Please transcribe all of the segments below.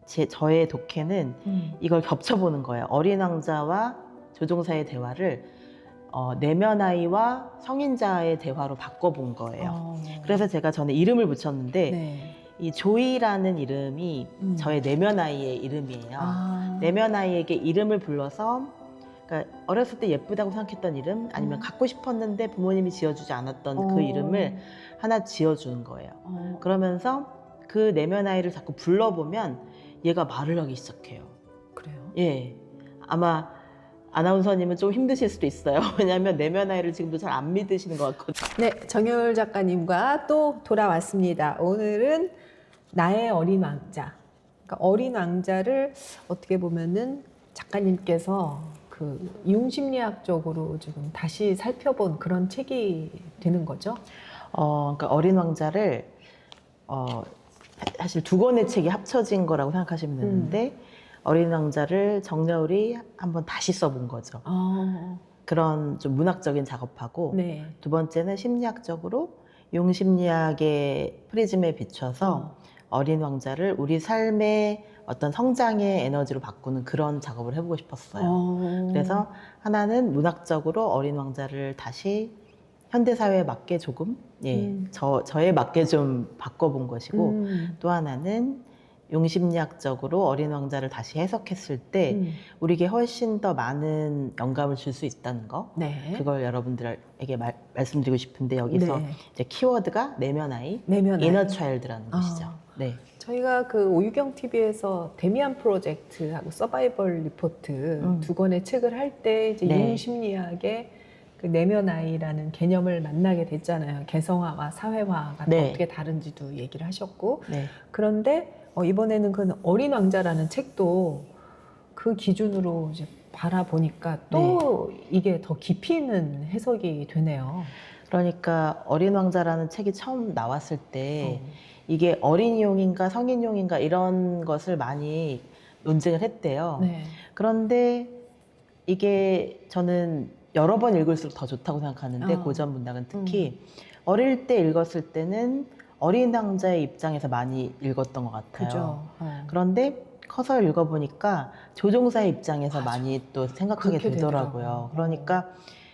저의 독해는 이걸 겹쳐보는 거예요. 어린 왕자와 조종사의 대화를 내면아이와 성인자의 대화로 바꿔본 거예요. 그래서 제가 저는 이름을 붙였는데 네. 이 조이라는 이름이 저의 내면아이의 이름이에요. 내면아이에게 이름을 불러서, 그러니까 어렸을 때 예쁘다고 생각했던 이름, 아니면 갖고 싶었는데 부모님이 지어주지 않았던 그 이름을 하나 지어주는 거예요. 그러면서 그 내면아이를 자꾸 불러보면 얘가 말을 하기 시작해요. 그래요? 예. 아마 아나운서님은 좀 힘드실 수도 있어요. 왜냐하면 내면아이를 지금도 잘 안 믿으시는 것 같거든요. 네, 정효율 작가님과 또 돌아왔습니다. 오늘은 나의 어린 왕자. 그러니까 어린 왕자를 어떻게 보면은 작가님께서 그 융심리학적으로 지금 다시 살펴본 그런 책이 되는 거죠? 그러니까 어린 왕자를 사실 두 권의 책이 합쳐진 거라고 생각하시면 되는데 어린 왕자를 정여울이 한번 다시 써본 거죠. 그런 좀 문학적인 작업하고 네. 두 번째는 심리학적으로 융심리학의 프리즘에 비춰서 어린 왕자를 우리 삶의 어떤 성장의 에너지로 바꾸는 그런 작업을 해보고 싶었어요. 그래서 하나는 문학적으로 어린 왕자를 다시 현대사회에 맞게 조금 저에 맞게 좀 바꿔본 것이고 또 하나는 용심리학적으로 어린 왕자를 다시 해석했을 때 우리에게 훨씬 더 많은 영감을 줄 수 있다는 거. 네. 그걸 여러분들에게 말씀드리고 싶은데 여기서 네. 이제 키워드가 내면아이, 내면아이. 이너 차일드라는 것이죠. 네. 저희가 그 오유경 TV에서 데미안 프로젝트하고 서바이벌 리포트 두 권의 책을 할 때 이제 네. 융심리학의 그 내면아이라는 개념을 만나게 됐잖아요. 개성화와 사회화가 네. 어떻게 다른지도 얘기를 하셨고. 네. 그런데 이번에는 그 어린 왕자라는 책도 그 기준으로 이제 바라보니까 또 이게 더 깊이 있는 해석이 되네요. 그러니까 어린 왕자라는 책이 처음 나왔을 때 이게 어린이용인가 성인용인가 이런 것을 많이 논쟁을 했대요. 네. 그런데 이게 저는 여러 번 읽을수록 더 좋다고 생각하는데 고전 문학은 특히 어릴 때 읽었을 때는 어린 왕자의 입장에서 많이 읽었던 것 같아요. 그죠. 그런데 커서 읽어보니까 조종사의 입장에서 맞아. 많이 또 생각하게 그렇게 되더라고요. 되더라고요. 그러니까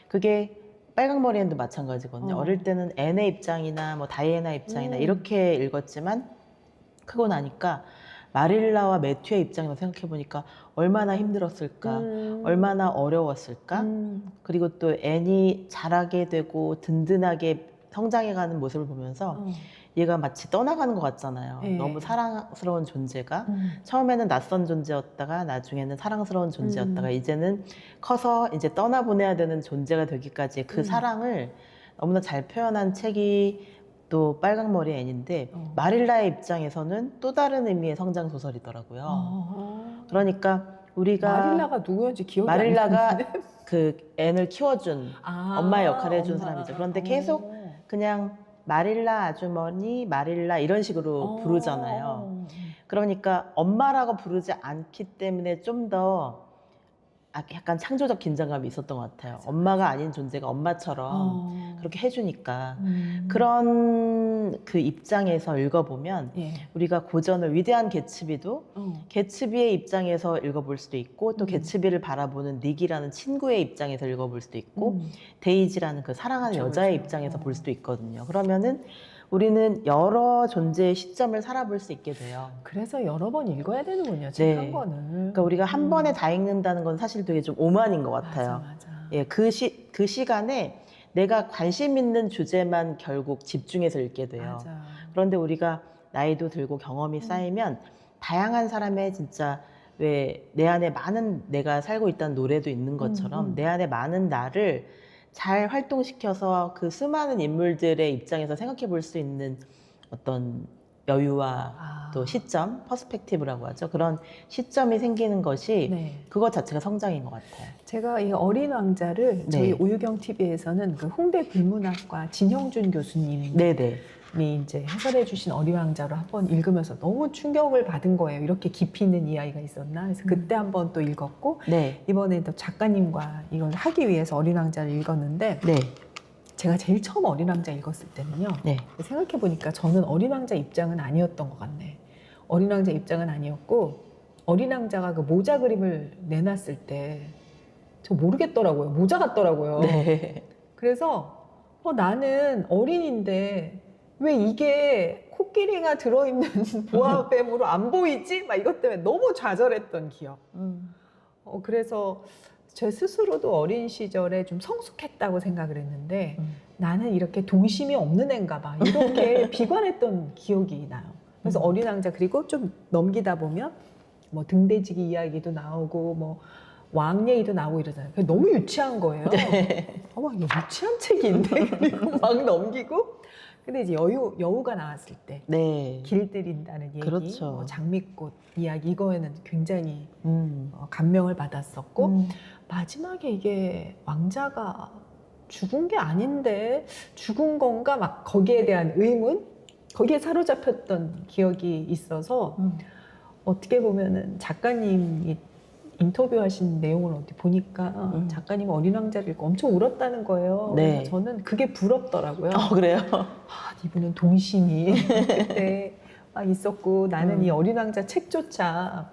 그게 빨강머리엔도 마찬가지거든요. 어릴 때는 앤의 입장이나 뭐 다이애나 입장이나 이렇게 읽었지만 크고 나니까 마릴라와 매튜의 입장에서 생각해보니까 얼마나 힘들었을까, 얼마나 어려웠을까, 그리고 또 앤이 자라게 되고 든든하게 성장해가는 모습을 보면서 얘가 마치 떠나가는 것 같잖아요. 네. 너무 사랑스러운 존재가 처음에는 낯선 존재였다가 나중에는 사랑스러운 존재였다가 이제는 커서 이제 떠나보내야 되는 존재가 되기까지 그 사랑을 너무나 잘 표현한 책이 또 빨강머리 앤인데 마릴라의 입장에서는 또 다른 의미의 성장 소설이더라고요. 그러니까 우리가 마릴라가 누구였는지 기억이 마릴라가 안 나는데. 그 앤을 키워준 엄마의 역할을 해준 사람이죠. 그런데 계속 그냥 마릴라 아주머니, 마릴라 이런 식으로 부르잖아요. 그러니까 엄마라고 부르지 않기 때문에 좀 더 약간 창조적 긴장감이 있었던 것 같아요. 맞아, 엄마가 아닌 존재가 엄마처럼 그렇게 해주니까 그런 그 입장에서 읽어보면 우리가 고전을 위대한 개츠비도 개츠비의 입장에서 읽어볼 수도 있고 또 개츠비를 바라보는 닉이라는 친구의 입장에서 읽어볼 수도 있고 데이지라는 그 사랑하는 그쵸, 여자의 그쵸. 입장에서 볼 수도 있거든요. 그러면은 우리는 여러 존재의 시점을 살아볼 수 있게 돼요. 그래서 여러 번 읽어야 되는군요. 책 한 네. 권을. 그러니까 우리가 한 번에 다 읽는다는 건 사실 되게 좀 오만인 것 같아요. 맞아. 예, 그 시간에 내가 관심 있는 주제만 결국 집중해서 읽게 돼요. 맞아. 그런데 우리가 나이도 들고 경험이 쌓이면 다양한 사람의 진짜 왜 내 안에 많은 내가 살고 있다는 노래도 있는 것처럼 내 안에 많은 나를 잘 활동시켜서 그 수많은 인물들의 입장에서 생각해 볼 수 있는 어떤 여유와 또 시점, 퍼스펙티브라고 하죠. 그런 시점이 생기는 것이 그것 자체가 성장인 것 같아요. 제가 이 어린 왕자를 저희 오유경 TV에서는 그 홍대 불문학과 진형준 교수님이 이제 해설해 주신 어린 왕자로 한번 읽으면서 너무 충격을 받은 거예요. 이렇게 깊이 있는 이야기가 있었나? 그래서 그때 한번 또 읽었고 이번에 또 작가님과 이걸 하기 위해서 어린 왕자를 읽었는데 제가 제일 처음 어린 왕자 읽었을 때는요. 생각해 보니까 저는 어린 왕자 입장은 아니었던 것 같네. 어린 왕자 입장은 아니었고 어린 왕자가 그 모자 그림을 내놨을 때 저 모르겠더라고요. 모자 같더라고요. 네. 그래서 나는 어린인데 왜 이게 코끼리가 들어있는 보아뱀으로 안 보이지? 막 이것 때문에 너무 좌절했던 기억. 그래서 제 스스로도 어린 시절에 좀 성숙했다고 생각을 했는데 나는 이렇게 동심이 없는 애인가 봐. 이렇게 비관했던 기억이 나요. 그래서 어린 왕자 그리고 좀 넘기다 보면 뭐 등대지기 이야기도 나오고 뭐 왕 얘기도 나오고 이러잖아요. 그게 너무 유치한 거예요. 네. 막 이거 유치한 책이 있네. 그리고 막 넘기고. 근데 이제 여우가 나왔을 때 네. 길들인다는 얘기, 그렇죠. 뭐 장미꽃 이야기 이거에는 굉장히 감명을 받았었고 마지막에 이게 왕자가 죽은 게 아닌데 죽은 건가 막 거기에 대한 의문, 거기에 사로잡혔던 기억이 있어서 어떻게 보면은 작가님이 인터뷰하신 내용을 어디 보니까 작가님은 어린 왕자를 읽고 엄청 울었다는 거예요. 네. 그래서 저는 그게 부럽더라고요. 그래요? 이분은 동심이 그때 막 있었고 나는 이 어린 왕자 책조차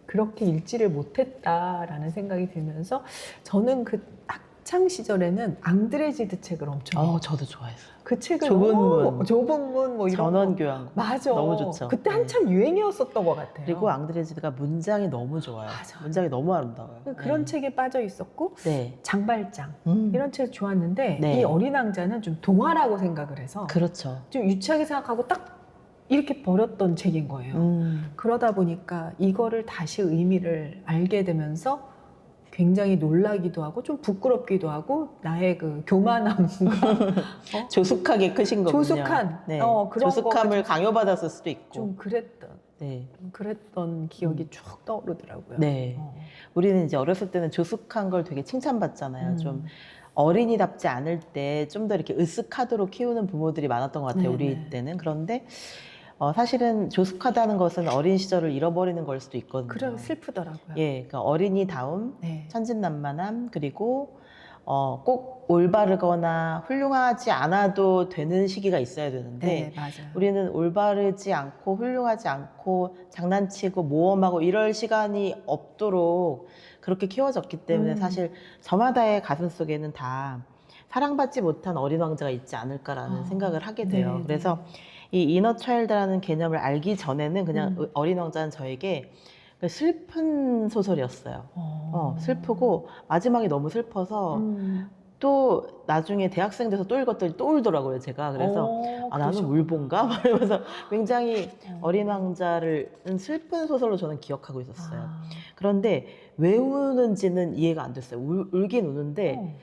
그렇게 읽지를 못했다라는 생각이 들면서 저는 그 학창 시절에는 앙드레지드 책을 엄청 읽었어요. 저도 좋아했어요. 그 책을 좁은 문 뭐 이런 전원교양 맞아. 너무 좋죠. 그때 한참 유행이었었던 것 같아요. 그리고 앙드레지드가 문장이 너무 좋아요. 맞아. 문장이 너무 아름다워요. 그런 책에 빠져 있었고 네. 장발장 이런 책 좋았는데 네. 이 어린 왕자는 좀 동화라고 생각을 해서 그렇죠. 좀 유치하게 생각하고 딱 이렇게 버렸던 책인 거예요. 그러다 보니까 이거를 다시 의미를 알게 되면서 굉장히 놀라기도 하고 좀 부끄럽기도 하고 나의 그 교만함과 조숙하게 크신 거군요. 조숙한 네. 그런 조숙함을 강요받았을 수도 있고. 좀 그랬던 기억이 쭉 떠오르더라고요. 네. 우리는 이제 어렸을 때는 조숙한 걸 되게 칭찬받잖아요. 좀 어린이답지 않을 때 좀 더 이렇게 으쓱하도록 키우는 부모들이 많았던 것 같아요. 우리 때는. 그런데 사실은 조숙하다는 것은 어린 시절을 잃어버리는 걸 수도 있거든요. 그래 슬프더라고요. 예, 그러니까 어린이다움, 네. 천진난만함, 그리고 꼭 올바르거나 훌륭하지 않아도 되는 시기가 있어야 되는데 네, 맞아요. 우리는 올바르지 않고 훌륭하지 않고 장난치고 모험하고 이럴 시간이 없도록 그렇게 키워졌기 때문에 사실 저마다의 가슴 속에는 다 사랑받지 못한 어린 왕자가 있지 않을까라는 생각을 하게 돼요. 네, 그래서 이 이너 차일드라는 개념을 알기 전에는 그냥 어린 왕자는 저에게 슬픈 소설이었어요. 슬프고 마지막이 너무 슬퍼서 또 나중에 대학생 돼서 또 읽었더니 또 울더라고요, 제가. 그래서 나는 울본가? 이러면서 굉장히 어린 왕자를 슬픈 소설로 저는 기억하고 있었어요. 그런데 왜 우는지는 이해가 안 됐어요. 울긴 우는데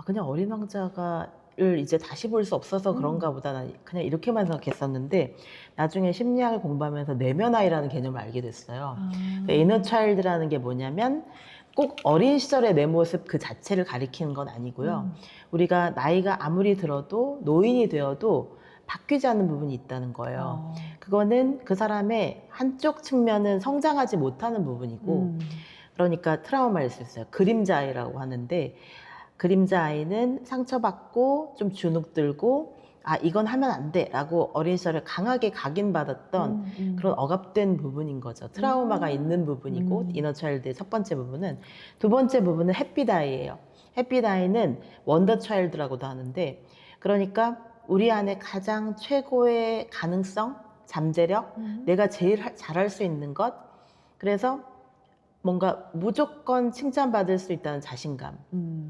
그냥 어린 왕자를 이제 다시 볼 수 없어서 그런가 보다 난 그냥 이렇게만 생각했었는데 나중에 심리학을 공부하면서 내면 아이라는 개념을 알게 됐어요. 이너 차일드라는 게 뭐냐면 꼭 어린 시절의 내 모습 그 자체를 가리키는 건 아니고요. 우리가 나이가 아무리 들어도 노인이 되어도 바뀌지 않는 부분이 있다는 거예요. 그거는 그 사람의 한쪽 측면은 성장하지 못하는 부분이고 그러니까 트라우마일 수 있어요. 그림자 아이라고 하는데 그림자 아이는 상처받고 좀 주눅들고 이건 하면 안 돼 라고 어린 시절에 강하게 각인받았던 그런 억압된 부분인 거죠. 트라우마가 있는 부분이고 이너 차일드의 첫 번째 부분은. 두 번째 부분은 햇빛 아이예요. 햇빛 아이는 원더 차일드라고도 하는데 그러니까 우리 안에 가장 최고의 가능성, 잠재력, 내가 제일 잘할 수 있는 것, 그래서 뭔가 무조건 칭찬받을 수 있다는 자신감,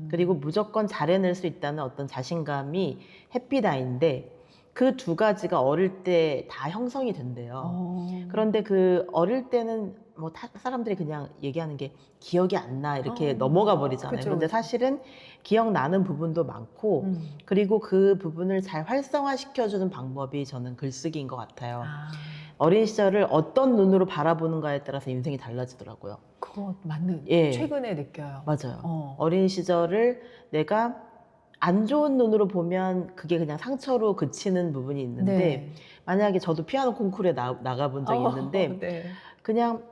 그리고 무조건 잘해낼 수 있다는 어떤 자신감이 햇빛 아이인데 그 두 가지가 어릴 때 다 형성이 된대요. 그런데 그 어릴 때는 뭐 사람들이 그냥 얘기하는 게 기억이 안 나 이렇게 넘어가 버리잖아요. 그쵸, 그런데 그쵸. 사실은 기억나는 부분도 많고 그리고 그 부분을 잘 활성화시켜주는 방법이 저는 글쓰기인 것 같아요. 어린 시절을 어떤 눈으로 바라보는가에 따라서 인생이 달라지더라고요. 그거 맞는. 예. 최근에 느껴요. 맞아요. 어린 시절을 내가 안 좋은 눈으로 보면 그게 그냥 상처로 그치는 부분이 있는데 네. 만약에 저도 피아노 콩쿠르에 나가본 적이 있는데 네. 그냥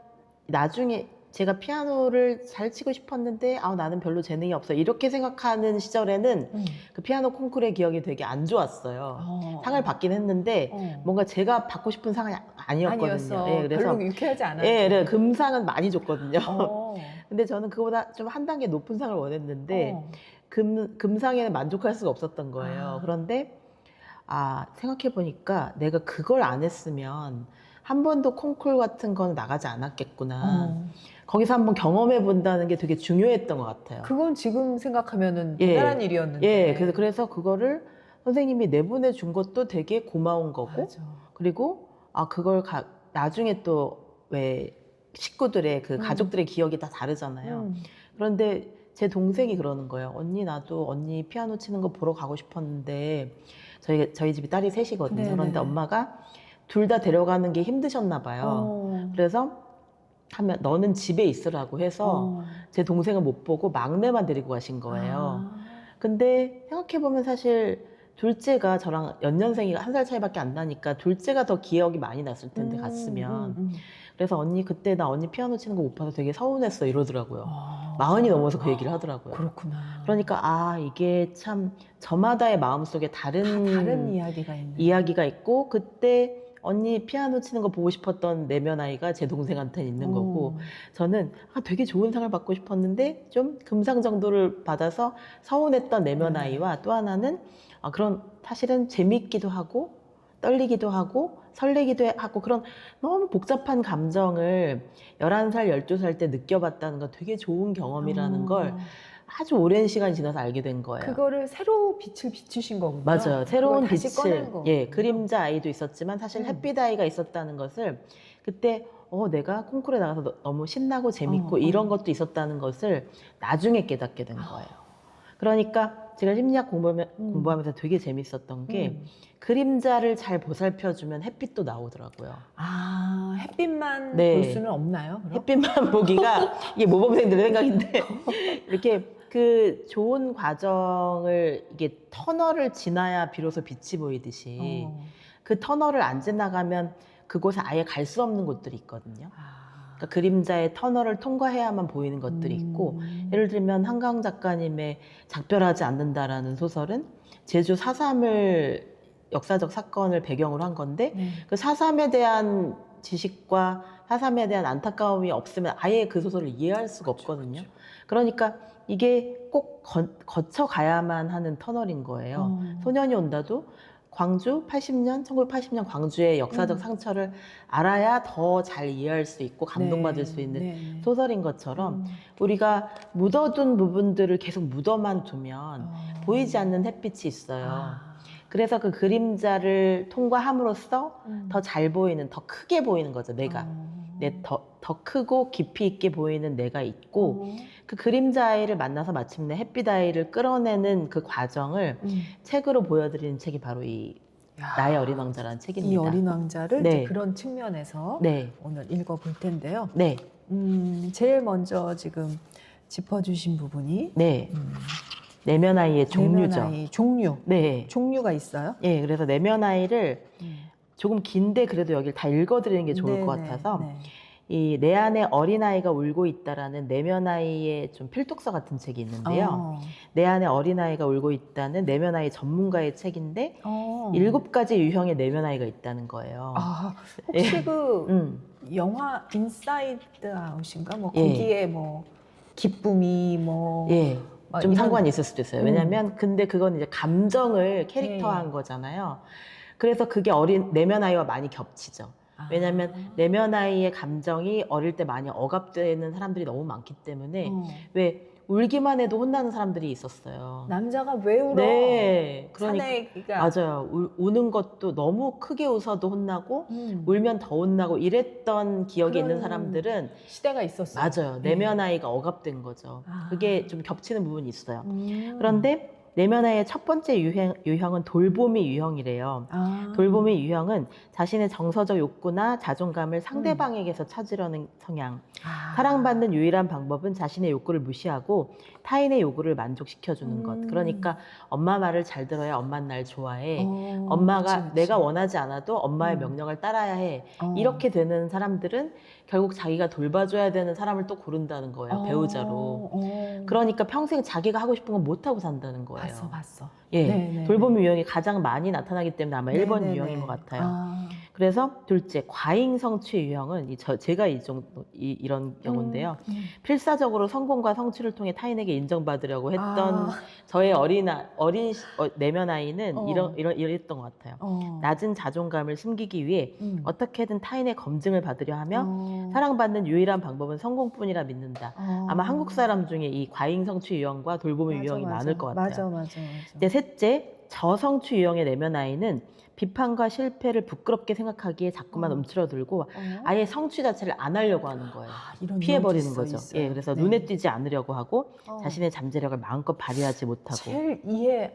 나중에 제가 피아노를 잘 치고 싶었는데 나는 별로 재능이 없어 이렇게 생각하는 시절에는 그 피아노 콩쿠르의 기억이 되게 안 좋았어요. 상을 받긴 했는데 뭔가 제가 받고 싶은 상은 아니었거든요. 예, 그래서 별로 유쾌하지 않았어요. 예, 그래 금상은 많이 줬거든요. 근데 저는 그보다 좀 한 단계 높은 상을 원했는데 금상에는 만족할 수가 없었던 거예요. 그런데 생각해 보니까 내가 그걸 안 했으면 한 번도 콩쿨 같은 건 나가지 않았겠구나. 거기서 한번 경험해 본다는 게 되게 중요했던 것 같아요. 그건 지금 생각하면은 대단한 일이었는데. 예, 그래서 그거를 선생님이 내보내 준 것도 되게 고마운 거고, 맞아. 그리고 그걸 나중에 또 왜 식구들의 그 가족들의 기억이 다 다르잖아요. 그런데 제 동생이 그러는 거예요. 언니 나도 언니 피아노 치는 거 보러 가고 싶었는데 저희 집이 딸이 셋이거든요. 네네. 그런데 엄마가 둘 다 데려가는 게 힘드셨나 봐요. 그래서 하면 너는 집에 있으라고 해서 제 동생을 못 보고 막내만 데리고 가신 거예요. 근데 생각해보면 사실 둘째가 저랑 연년생이 1살 차이밖에 안 나니까 둘째가 더 기억이 많이 났을 텐데 갔으면. 그래서 언니 그때 나 언니 피아노 치는 거 못 봐서 되게 서운했어 이러더라고요. 40이 넘어서 그 얘기를 하더라고요. 그렇구나. 그러니까 이게 참 저마다의 마음속에 다른 이야기가 있고, 그때 언니 피아노 치는 거 보고 싶었던 내면 아이가 제 동생한테는 있는 거고, 저는 되게 좋은 상을 받고 싶었는데 좀 금상 정도를 받아서 서운했던 내면 아이와 또 하나는 그런 사실은 재밌기도 하고 떨리기도 하고 설레기도 하고 그런 너무 복잡한 감정을 11살, 12살 때 느껴봤다는 건 되게 좋은 경험이라는 걸 아주 오랜 시간이 지나서 알게 된 거예요. 그거를 새로 빛을 비추신 거군요. 맞아요. 새로운 빛을, 예, 그림자 아이도 있었지만 사실 햇빛 아이가 있었다는 것을 그때 내가 콩쿠르에 나가서 너무 신나고 재밌고 이런 것도 있었다는 것을 나중에 깨닫게 된 거예요. 그러니까 제가 심리학 공부하면서 되게 재밌었던 게 그림자를 잘 보살펴주면 햇빛도 나오더라고요. 햇빛만 볼 수는 없나요? 그럼? 햇빛만 보기가 이게 모범생들의 생각인데 이렇게 그 좋은 과정을 이게 터널을 지나야 비로소 빛이 보이듯이 그 터널을 안 지나가면 그곳에 아예 갈 수 없는 곳들이 있거든요. 그러니까 그림자의 터널을 통과해야만 보이는 것들이 있고, 예를 들면 한강 작가님의 작별하지 않는다라는 소설은 제주 4.3을 역사적 사건을 배경으로 한 건데 그 4.3에 대한 지식과 4.3에 대한 안타까움이 없으면 아예 그 소설을 이해할 수가 없거든요. 그러니까 이게 꼭 거쳐가야만 하는 터널인 거예요. 소년이 온다도 광주 1980년 광주의 역사적 상처를 알아야 더 잘 이해할 수 있고 감동받을 수 있는 소설인 것처럼 우리가 묻어둔 부분들을 계속 묻어만 두면 보이지 않는 햇빛이 있어요. 그래서 그 그림자를 통과함으로써 더 잘 보이는, 더 크게 보이는 거죠, 내가. 더 크고 깊이 있게 보이는 내가 있고, 그 그림자 아이를 만나서 마침내 햇빛 아이를 끌어내는 그 과정을 책으로 보여드리는 책이 바로 이 나의 어린 왕자라는 책입니다. 이 어린 왕자를 이제 그런 측면에서 오늘 읽어볼 텐데요. 제일 먼저 지금 짚어주신 부분이 내면 아이의 종류죠. 내면 아이 종류. 종류가 있어요? 그래서 내면 아이를 조금 긴데 그래도 여기를 다 읽어드리는 게 좋을 것 같아서 이 내 안에 어린아이가 울고 있다라는 내면아이의 좀 필독서 같은 책이 있는데요. 내 안에 어린아이가 울고 있다는 내면아이 전문가의 책인데 7가지 유형의 내면아이가 있다는 거예요. 혹시 그 영화 인사이드 아웃인가? 뭐 거기에 뭐 기쁨이 뭐 좀 상관이 있을 수도 있어요. 왜냐면 근데 그건 이제 감정을 캐릭터화한 거잖아요. 그래서 그게 내면 아이와 많이 겹치죠. 왜냐면 내면 아이의 감정이 어릴 때 많이 억압되는 사람들이 너무 많기 때문에 왜 울기만 해도 혼나는 사람들이 있었어요. 남자가 왜 울어? 그러니까 맞아요. 우는 것도 너무 크게 웃어도 혼나고 울면 더 혼나고 이랬던 기억이 있는 사람들은 시대가 있었어요. 맞아요. 내면 아이가 억압된 거죠. 그게 좀 겹치는 부분이 있어요. 그런데 내면 아이의 첫 번째 유형은 돌보미 유형이래요. 돌보미 유형은 자신의 정서적 욕구나 자존감을 상대방에게서 찾으려는 성향. 사랑받는 유일한 방법은 자신의 욕구를 무시하고 타인의 요구를 만족시켜주는 것. 그러니까 엄마 말을 잘 들어야 엄마는 날 좋아해. 엄마가 그치. 내가 원하지 않아도 엄마의 명령을 따라야 해. 이렇게 되는 사람들은 결국 자기가 돌봐줘야 되는 사람을 또 고른다는 거예요. 배우자로. 그러니까 평생 자기가 하고 싶은 건 못하고 산다는 거예요. 봤어. 예, 네네. 돌봄 유형이 가장 많이 나타나기 때문에 아마 1번 네네네. 유형인 것 같아요. 그래서 둘째, 과잉 성취 유형은 제가 이런 경우인데요. 필사적으로 성공과 성취를 통해 타인에게 인정받으려고 했던 저의 어린 내면 아이는 이랬던 것 같아요. 낮은 자존감을 숨기기 위해 어떻게든 타인의 검증을 받으려 하며 사랑받는 유일한 방법은 성공뿐이라 믿는다. 아마 한국 사람 중에 이 과잉 성취 유형과 돌봄의 유형이 많을 것 같아요. 맞아. 이제 셋째, 저성취 유형의 내면 아이는 비판과 실패를 부끄럽게 생각하기에 자꾸만 움츠러들고 아예 성취 자체를 안 하려고 하는 거예요. 피해버리는 거죠. 예, 그래서 눈에 띄지 않으려고 하고 자신의 잠재력을 마음껏 발휘하지 못하고. 제일 이해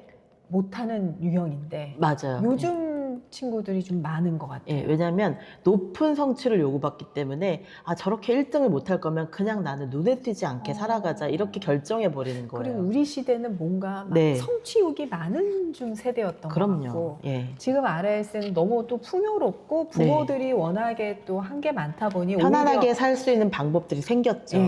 못하는 유형인데 맞아요. 요즘 친구들이 좀 많은 것 같아요. 예, 왜냐하면 높은 성취를 요구받기 때문에 저렇게 1등을 못할 거면 그냥 나는 눈에 띄지 않게 살아가자 이렇게 결정해버리는 거예요. 그리고 우리 시대는 뭔가 막 성취욕이 많은 좀 세대였던 것 같고 지금 RS는 너무 또 풍요롭고 부모들이 워낙에 또 한 게 많다 보니 편안하게 살 수 있는 방법들이 생겼죠.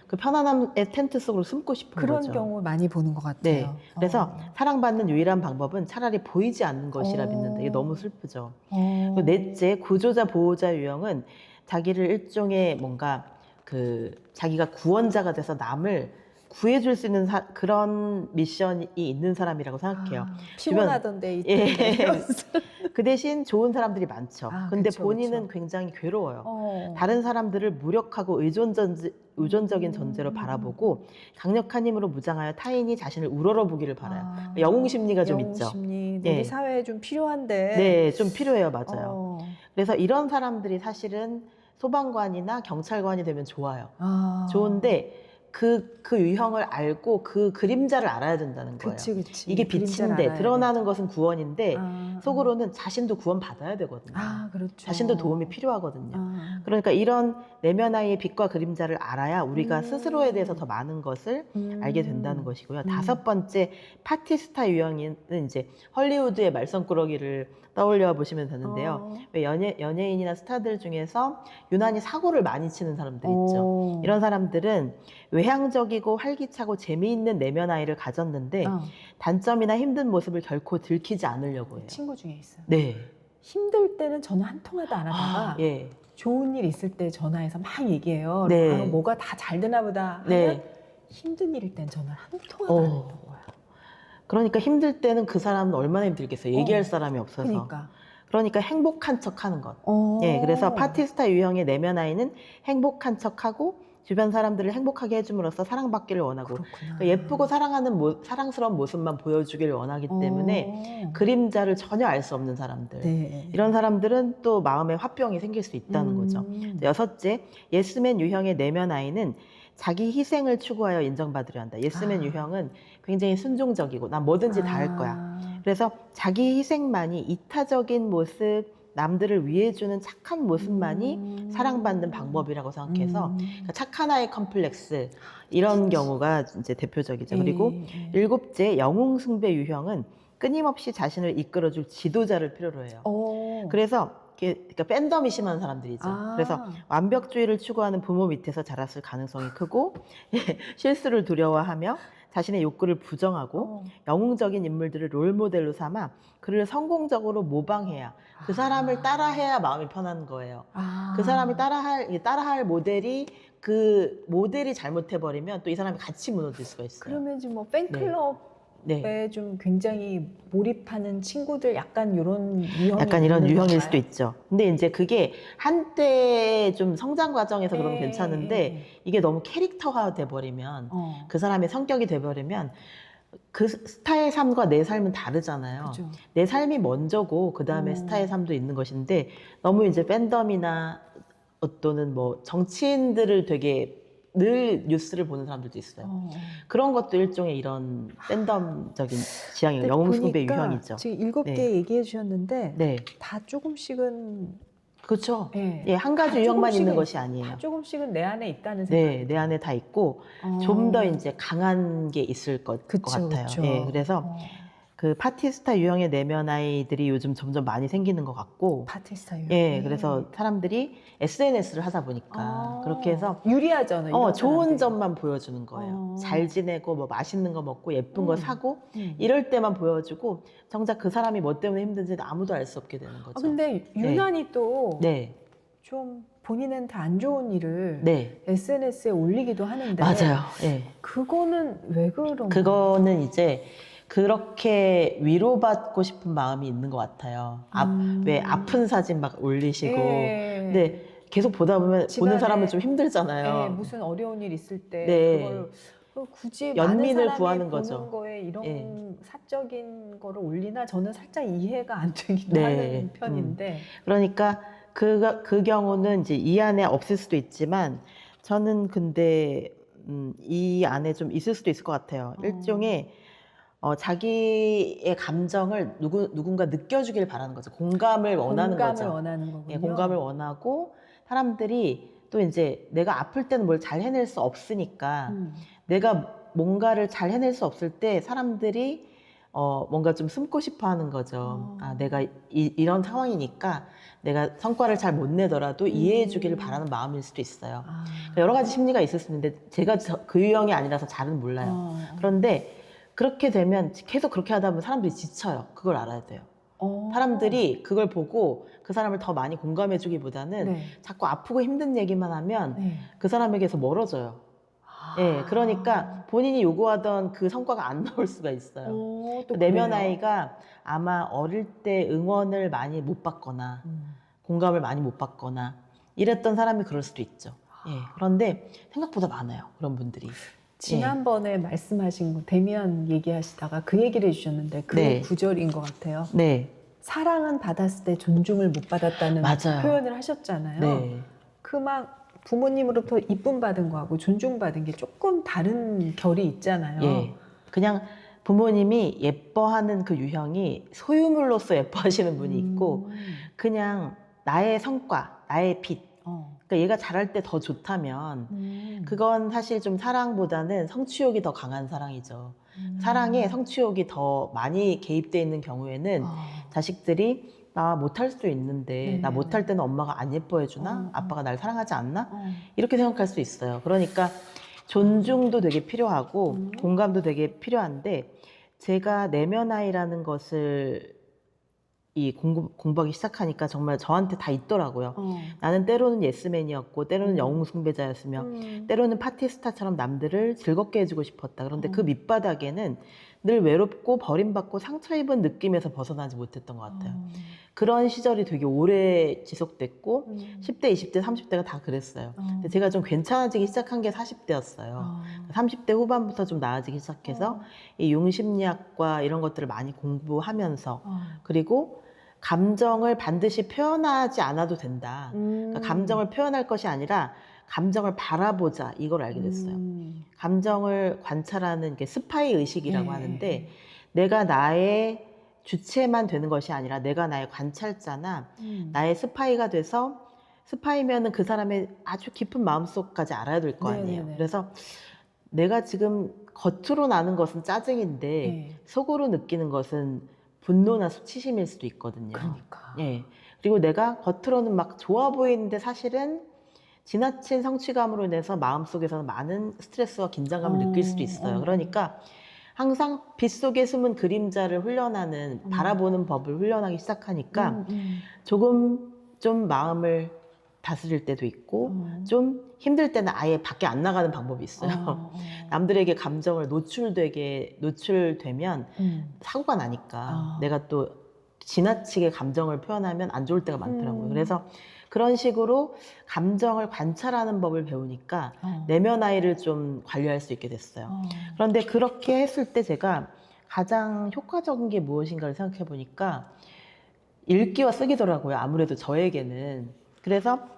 그 편안함의 텐트 속으로 숨고 싶은 그런 거죠. 경우 많이 보는 것 같아요. 네. 그래서 사랑받는 유일한 방법은 차라리 보이지 않는 것이라 믿는다. 이게 너무 슬프죠. 그리고 넷째, 구조자 보호자 유형은 자기를 일종의 뭔가 자기가 구원자가 돼서 남을 구해줄 수 있는 그런 미션이 있는 사람이라고 생각해요. 피곤하던데 그 대신 좋은 사람들이 많죠. 근데 본인은 굉장히 괴로워요. 다른 사람들을 무력하고 의존적인 존재로 바라보고 강력한 힘으로 무장하여 타인이 자신을 우러러보기를 바라요. 영웅 심리가 좀 있죠. 심리, 우리 사회에 좀 필요한데. 네, 좀 필요해요. 맞아요. 그래서 이런 사람들이 사실은 소방관이나 경찰관이 되면 좋아요. 좋은데 그 유형을 알고 그 그림자를 알아야 된다는 거예요. 그치. 이게 빛인데 드러나는 것은 구원인데 속으로는 자신도 구원 받아야 되거든요. 그렇죠. 자신도 도움이 필요하거든요. 그러니까 이런 내면 아이의 빛과 그림자를 알아야 우리가 스스로에 대해서 더 많은 것을 알게 된다는 것이고요. 다섯 번째, 파티스타 유형은 이제 헐리우드의 말썽꾸러기를 떠올려 보시면 되는데요. 연예인이나 스타들 중에서 유난히 사고를 많이 치는 사람들이 있죠. 이런 사람들은 외향적이고 활기차고 재미있는 내면 아이를 가졌는데 단점이나 힘든 모습을 결코 들키지 않으려고 해요. 친구 중에 있어요. 네. 힘들 때는 전화 한 통화도 안 하다가 좋은 일 있을 때 전화해서 막 얘기해요. 뭐가 다 잘 되나 보다 하면 힘든 일일 땐 전화 한 통화도 안 했던 거예요. 그러니까 힘들 때는 그 사람은 얼마나 힘들겠어요. 얘기할 사람이 없어서. 그러니까 행복한 척하는 것. 그래서 파티스타 유형의 내면 아이는 행복한 척하고 주변 사람들을 행복하게 해줌으로써 사랑받기를 원하고 그러니까 예쁘고 사랑스러운 모습만 보여주기를 원하기 때문에 그림자를 전혀 알 수 없는 사람들. 이런 사람들은 또 마음에 화병이 생길 수 있다는 거죠. 여섯째, 예스맨 유형의 내면 아이는 자기 희생을 추구하여 인정받으려 한다. 예스맨 유형은 굉장히 순종적이고 난 뭐든지 다 할 거야. 그래서 자기 희생만이 이타적인 모습, 남들을 위해주는 착한 모습만이 사랑받는 방법이라고 생각해서 그러니까 착한 아이 컴플렉스 이런 경우가 이제 대표적이죠. 그리고 일곱째, 영웅 숭배 유형은 끊임없이 자신을 이끌어줄 지도자를 필요로 해요. 그래서 그러니까 팬덤이 심한 사람들이죠. 그래서 완벽주의를 추구하는 부모 밑에서 자랐을 가능성이 크고 실수를 두려워하며 자신의 욕구를 부정하고 영웅적인 인물들을 롤모델로 삼아 그를 성공적으로 모방해야 그 사람을 따라해야 마음이 편한 거예요. 그 사람이 따라할 모델이 그 모델이 잘못해버리면 또 이 사람이 같이 무너질 수가 있어요. 그러면 지금 뭐 팬클럽에 좀 굉장히 몰입하는 친구들 약간 이런 유형일 수도 있죠. 근데 이제 그게 한때 좀 성장 과정에서 그러면 괜찮은데 이게 너무 캐릭터화 돼버리면 그 사람의 성격이 돼버리면 그 스타의 삶과 내 삶은 다르잖아요. 그죠. 내 삶이 먼저고 그 다음에 스타의 삶도 있는 것인데 너무 이제 팬덤이나 또는 뭐 정치인들을 되게 늘 뉴스를 보는 사람들도 있어요. 그런 것도 일종의 이런 팬덤적인 지향이에요. 영웅 숭배 유형이죠. 지금 7개 얘기해 주셨는데 다 조금씩은 그렇죠. 한 가지 유형만 있는 것이 아니에요. 다 조금씩은 내 안에 있다는 생각이 내 안에 다 있고 좀 더 이제 강한 게 있을 것 같아요. 그래서 그 파티스타 유형의 내면 아이들이 요즘 점점 많이 생기는 것 같고. 파티스타 유형. 예, 그래서 사람들이 SNS를 하다 보니까 그렇게 해서 유리하잖아요. 좋은 점만 보여주는 거예요. 잘 지내고 뭐 맛있는 거 먹고 예쁜 거 사고 이럴 때만 보여주고 정작 그 사람이 뭐 때문에 힘든지 아무도 알 수 없게 되는 거죠. 근데 유난히 또 네. 좀 본인한테 안 좋은 일을 네. SNS에 올리기도 하는데 맞아요. 네. 그거는 왜 그런 그거는 이제 그렇게 위로받고 싶은 마음이 있는 것 같아요. 왜 아픈 사진 막 올리시고. 근데 계속 보다 보면 보는 사람은 좀 힘들잖아요. 무슨 어려운 일 있을 때 네. 그걸 굳이 연민을 많은 구하는 사람이 보는 거죠. 거에 이런 사적인 거를 올리나 저는 살짝 이해가 안 되기도 하는 편인데. 그러니까 그 경우는 이제 이 안에 없을 수도 있지만 저는 근데 이 안에 좀 있을 수도 있을 것 같아요. 일종의 자기의 감정을 누군가 느껴주길 바라는 거죠. 공감을 원하는 거죠. 공감을 원하는 거군요. 공감을 원하고 사람들이 또 이제 내가 아플 때는 뭘 잘 해낼 수 없으니까 내가 뭔가를 잘 해낼 수 없을 때 사람들이 뭔가 좀 숨고 싶어 하는 거죠. 내가 이런 상황이니까 내가 성과를 잘 못 내더라도 이해해 주기를 바라는 마음일 수도 있어요. 그러니까 여러 가지 심리가 있을 수 있는데 제가 그 유형이 아니라서 잘은 몰라요. 그런데 그렇게 되면 계속 그렇게 하다 보면 사람들이 지쳐요. 그걸 알아야 돼요. 사람들이 그걸 보고 그 사람을 더 많이 공감해 주기보다는 자꾸 아프고 힘든 얘기만 하면 그 사람에게서 멀어져요. 그러니까 본인이 요구하던 그 성과가 안 나올 수가 있어요. 내면 아이가 아마 어릴 때 응원을 많이 못 받거나 공감을 많이 못 받거나 이랬던 사람이 그럴 수도 있죠. 그런데 생각보다 많아요. 그런 분들이. 지난번에 말씀하신 거 대면 얘기하시다가 그 얘기를 해주셨는데 그 구절인 것 같아요. 사랑은 받았을 때 존중을 못 받았다는 표현을 하셨잖아요. 그 막 부모님으로부터 이쁨 받은 거하고 존중 받은 게 조금 다른 결이 있잖아요. 그냥 부모님이 예뻐하는 그 유형이 소유물로서 예뻐하시는 분이 있고 그냥 나의 성과, 나의 빛. 그러니까 얘가 잘할 때 더 좋다면 그건 사실 좀 사랑보다는 성취욕이 더 강한 사랑이죠. 사랑에 성취욕이 더 많이 개입되어 있는 경우에는 자식들이 나 못할 수도 있는데 나 못할 때는 엄마가 안 예뻐해 주나? 아빠가 날 사랑하지 않나? 이렇게 생각할 수 있어요. 그러니까 존중도 되게 필요하고 공감도 되게 필요한데 제가 내면 아이라는 것을 공부하기 시작하니까 정말 저한테 다 있더라고요. 나는 때로는 예스맨이었고 때로는 영웅 숭배자였으며 때로는 파티스타처럼 남들을 즐겁게 해주고 싶었다. 그런데 그 밑바닥에는 늘 외롭고 버림받고 상처 입은 느낌에서 벗어나지 못했던 것 같아요. 그런 시절이 되게 오래 지속됐고 10대, 20대, 30대가 다 그랬어요. 근데 제가 좀 괜찮아지기 시작한 게 40대였어요. 30대 후반부터 좀 나아지기 시작해서 이 융심리학과 이런 것들을 많이 공부하면서 그리고 감정을 반드시 표현하지 않아도 된다. 그러니까 감정을 표현할 것이 아니라 감정을 바라보자 이걸 알게 됐어요. 감정을 관찰하는 게 스파이 의식이라고 하는데 내가 나의 주체만 되는 것이 아니라 내가 나의 관찰자나 나의 스파이가 돼서 스파이면은 그 사람의 아주 깊은 마음속까지 알아야 될 거 아니에요. 그래서 내가 지금 겉으로 나는 것은 짜증인데 속으로 느끼는 것은 분노나 수치심일 수도 있거든요. 그러니까. 그리고 내가 겉으로는 막 좋아 보이는데 사실은 지나친 성취감으로 인해서 마음속에서는 많은 스트레스와 긴장감을 느낄 수도 있어요. 그러니까 항상 빛 속에 숨은 그림자를 훈련하는 바라보는 법을 훈련하기 시작하니까 조금 좀 마음을 다스릴 때도 있고 좀 힘들 때는 아예 밖에 안 나가는 방법이 있어요. 남들에게 감정을 노출되면 사고가 나니까 내가 또 지나치게 감정을 표현하면 안 좋을 때가 많더라고요. 그래서 그런 식으로 감정을 관찰하는 법을 배우니까 내면 아이를 좀 관리할 수 있게 됐어요. 그런데 그렇게 했을 때 제가 가장 효과적인 게 무엇인가를 생각해 보니까 읽기와 쓰기더라고요. 아무래도 저에게는. 그래서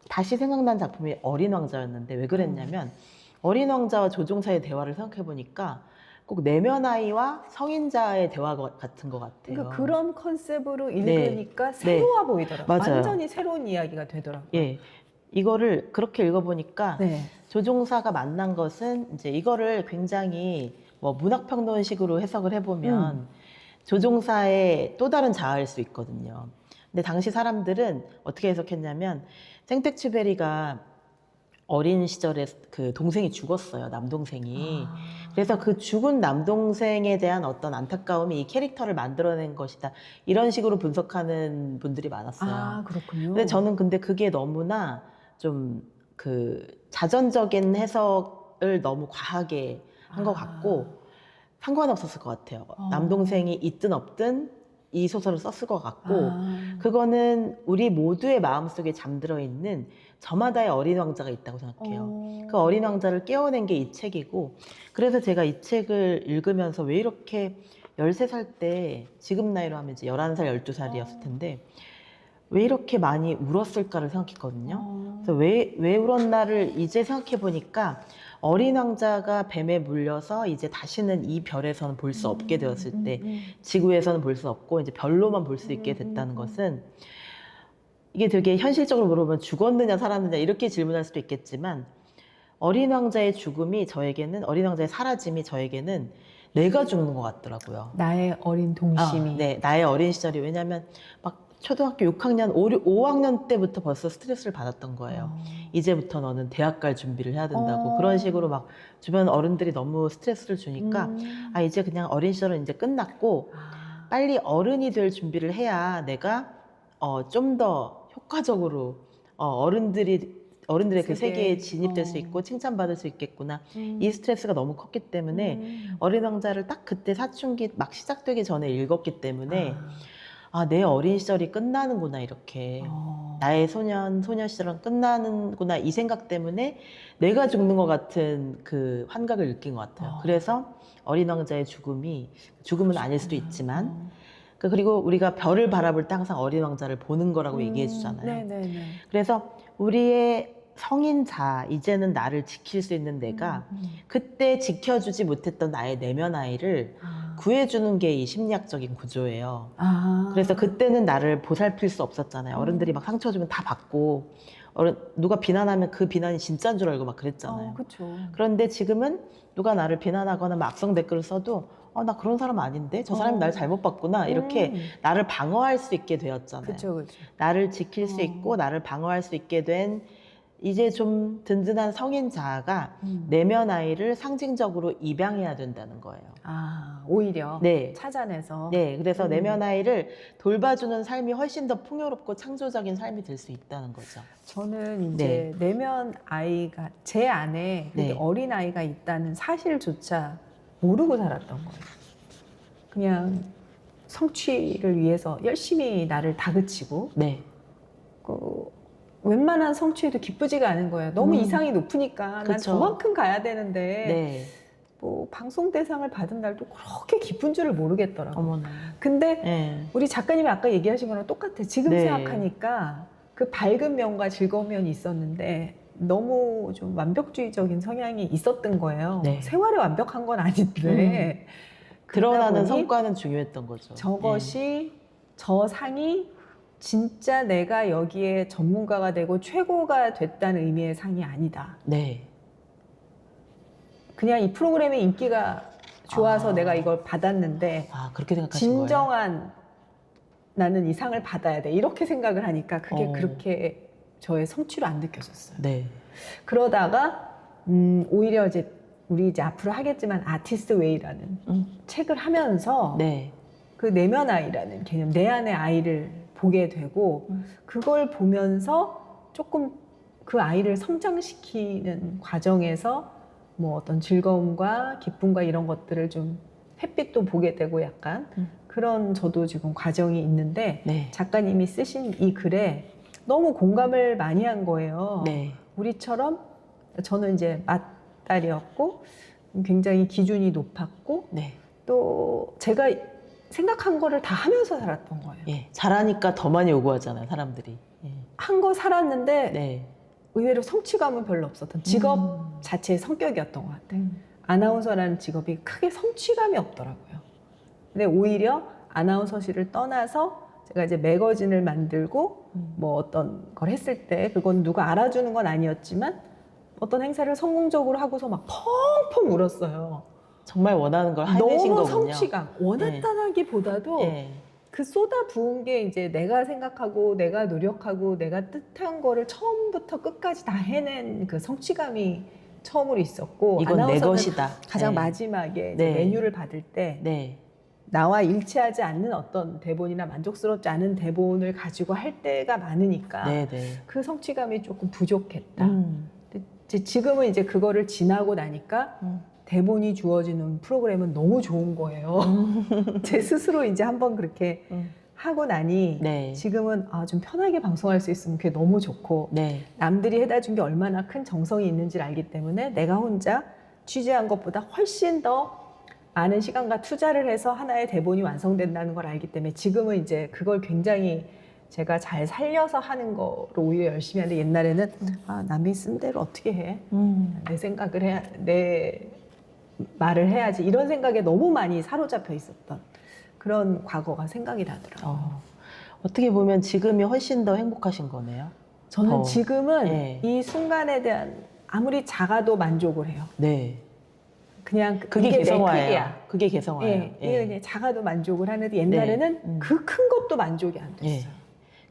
다시 생각난 작품이 어린 왕자였는데 왜 그랬냐면 어린 왕자와 조종사의 대화를 생각해 보니까 꼭 내면 아이와 성인자의 대화 같은 것 같아요. 그러니까 그런 컨셉으로 읽으니까 새로워 보이더라고요. 맞아요. 완전히 새로운 이야기가 되더라고요. 이거를 그렇게 읽어보니까 조종사가 만난 것은 이제 이거를 굉장히 뭐 문학평론식으로 해석을 해보면 조종사의 또 다른 자아일 수 있거든요. 근데 당시 사람들은 어떻게 해석했냐면 생텍쥐페리가 어린 시절에 그 동생이 죽었어요. 남동생이. 그래서 그 죽은 남동생에 대한 어떤 안타까움이 이 캐릭터를 만들어낸 것이다. 이런 식으로 분석하는 분들이 많았어요. 아, 그렇군요. 근데 저는 근데 그게 너무나 좀 그 자전적인 해석을 너무 과하게 한 것 같고 상관없었을 것 같아요. 남동생이 있든 없든 이 소설을 썼을 것 같고 그거는 우리 모두의 마음속에 잠들어 있는 저마다의 어린 왕자가 있다고 생각해요. 그 어린 왕자를 깨워낸 게 이 책이고 그래서 제가 이 책을 읽으면서 왜 이렇게 13살 때 지금 나이로 하면 이제 11살, 12살이었을 텐데 왜 이렇게 많이 울었을까를 생각했거든요. 그래서 왜 울었나를 이제 생각해 보니까 어린 왕자가 뱀에 물려서 이제 다시는 이 별에서는 볼 수 없게 되었을 때 지구에서는 볼 수 없고 이제 별로만 볼 수 있게 됐다는 것은 이게 되게 현실적으로 물어보면 죽었느냐 살았느냐 이렇게 질문할 수도 있겠지만 어린 왕자의 죽음이 저에게는 어린 왕자의 사라짐이 저에게는 내가 죽는 것 같더라고요. 나의 어린 동심이. 네, 나의 어린 시절이 왜냐하면 막 초등학교 6학년, 5학년 때부터 벌써 스트레스를 받았던 거예요. 이제부터 너는 대학 갈 준비를 해야 된다고 그런 식으로 막 주변 어른들이 너무 스트레스를 주니까 아 이제 그냥 어린 시절은 이제 끝났고 빨리 어른이 될 준비를 해야 내가 좀 더 효과적으로 어른들의 그 세계에 진입될 수 있고 칭찬받을 수 있겠구나. 이 스트레스가 너무 컸기 때문에 어린 왕자를 딱 그때 사춘기 막 시작되기 전에 읽었기 때문에 내 어린 시절이 끝나는구나 이렇게 나의 소년 시절은 끝나는구나 이 생각 때문에 내가 죽는 것 같은 그 환각을 느낀 것 같아요. 그래서 어린 왕자의 죽음은 아닐 수도 있지만 그리고 우리가 별을 바라볼 때 항상 어린 왕자를 보는 거라고 얘기해 주잖아요. 네네네. 그래서 우리의 성인 자아, 이제는 나를 지킬 수 있는 내가 그때 지켜주지 못했던 나의 내면 아이를 구해주는 게 이 심리학적인 구조예요. 그래서 그때는 나를 보살필 수 없었잖아요. 어른들이 막 상처 주면 다 받고 누가 비난하면 그 비난이 진짜인 줄 알고 막 그랬잖아요. 그렇죠. 그런데 지금은 누가 나를 비난하거나 막 악성 댓글을 써도 나 그런 사람 아닌데? 저 사람이 날 잘못 봤구나. 이렇게 나를 방어할 수 있게 되었잖아요. 그렇죠. 나를 지킬 수 있고 나를 방어할 수 있게 된 이제 좀 든든한 성인 자아가 내면 아이를 상징적으로 입양해야 된다는 거예요. 오히려 네. 찾아내서. 네, 그래서 내면 아이를 돌봐주는 삶이 훨씬 더 풍요롭고 창조적인 삶이 될 수 있다는 거죠. 저는 이제 내면 아이가 제 안에 어린 아이가 있다는 사실조차 모르고 살았던 거예요. 그냥 성취를 위해서 열심히 나를 다그치고 웬만한 성취에도 기쁘지가 않은 거예요. 너무 이상이 높으니까 난 저만큼 가야 되는데 뭐 방송 대상을 받은 날도 그렇게 기쁜 줄을 모르겠더라고요. 어머나. 근데 우리 작가님이 아까 얘기하신 거랑 똑같아. 지금 생각하니까 그 밝은 면과 즐거운 면이 있었는데 너무 좀 완벽주의적인 성향이 있었던 거예요. 생활이 완벽한 건 아닌데 드러나는 성과는 중요했던 거죠. 저것이 저 상이 진짜 내가 여기에 전문가가 되고 최고가 됐다는 의미의 상이 아니다. 그냥 이 프로그램의 인기가 좋아서 내가 이걸 받았는데 그렇게 생각하신 거예요? 진정한 나는 이 상을 받아야 돼. 이렇게 생각을 하니까 그게 그렇게 저의 성취로 안 느껴졌어요. 그러다가 오히려 이제 우리 이제 앞으로 하겠지만 아티스트 웨이라는 책을 하면서 그 내면 아이라는 개념, 내 안의 아이를 보게 되고 그걸 보면서 조금 그 아이를 성장시키는 과정에서 뭐 어떤 즐거움과 기쁨과 이런 것들을 좀 햇빛도 보게 되고 약간 그런 저도 지금 과정이 있는데 작가님이 쓰신 이 글에 너무 공감을 많이 한 거예요. 우리처럼 저는 이제 맏딸이었고 굉장히 기준이 높았고 또 제가 생각한 거를 다 하면서 살았던 거예요. 잘하니까 더 많이 요구하잖아요, 사람들이. 한 거 살았는데 의외로 성취감은 별로 없었던 직업 자체의 성격이었던 것 같아요. 아나운서라는 직업이 크게 성취감이 없더라고요. 근데 오히려 아나운서실을 떠나서 제가 이제 매거진을 만들고 뭐 어떤 걸 했을 때 그건 누가 알아주는 건 아니었지만 어떤 행사를 성공적으로 하고서 막 펑펑 울었어요. 정말 원하는 걸 해내신 너무 거군요. 성취감. 원했다기보다도 네. 그 쏟아 부은 게 이제 내가 생각하고 내가 노력하고 내가 뜻한 거를 처음부터 끝까지 다 해낸 그 성취감이 처음으로 있었고, 이건 내 아나운서는 것이다. 가장 네. 마지막에 이제 네. 메뉴를 받을 때 네. 나와 일치하지 않는 어떤 대본이나 만족스럽지 않은 대본을 가지고 할 때가 많으니까 네. 네. 그 성취감이 조금 부족했다. 근데 이제 지금은 이제 그거를 지나고 나니까 대본이 주어지는 프로그램은 너무 좋은 거예요. 제 스스로 이제 한번 그렇게 하고 나니 네. 지금은 좀 편하게 방송할 수 있으면 그게 너무 좋고, 네. 남들이 해다 준 게 얼마나 큰 정성이 있는지를 알기 때문에 내가 혼자 취재한 것보다 훨씬 더 많은 시간과 투자를 해서 하나의 대본이 완성된다는 걸 알기 때문에 지금은 이제 그걸 굉장히 제가 잘 살려서 하는 거로 오히려 열심히 하는데, 옛날에는 남이 쓴 대로 어떻게 해? 내 생각을 해야, 내 말을 해야지, 이런 생각에 너무 많이 사로잡혀 있었던 그런 과거가 생각이 나더라고요. 어떻게 보면 지금이 훨씬 더 행복하신 거네요. 저는 지금은 네. 이 순간에 대한 아무리 작아도 만족을 해요. 네. 그냥 그게 이게 내 개성화예요. 크기야. 그게 개성화예요. 예, 이게 그냥 작아도 만족을 하는데, 옛날에는 네. 그 큰 것도 만족이 안 됐어요. 예.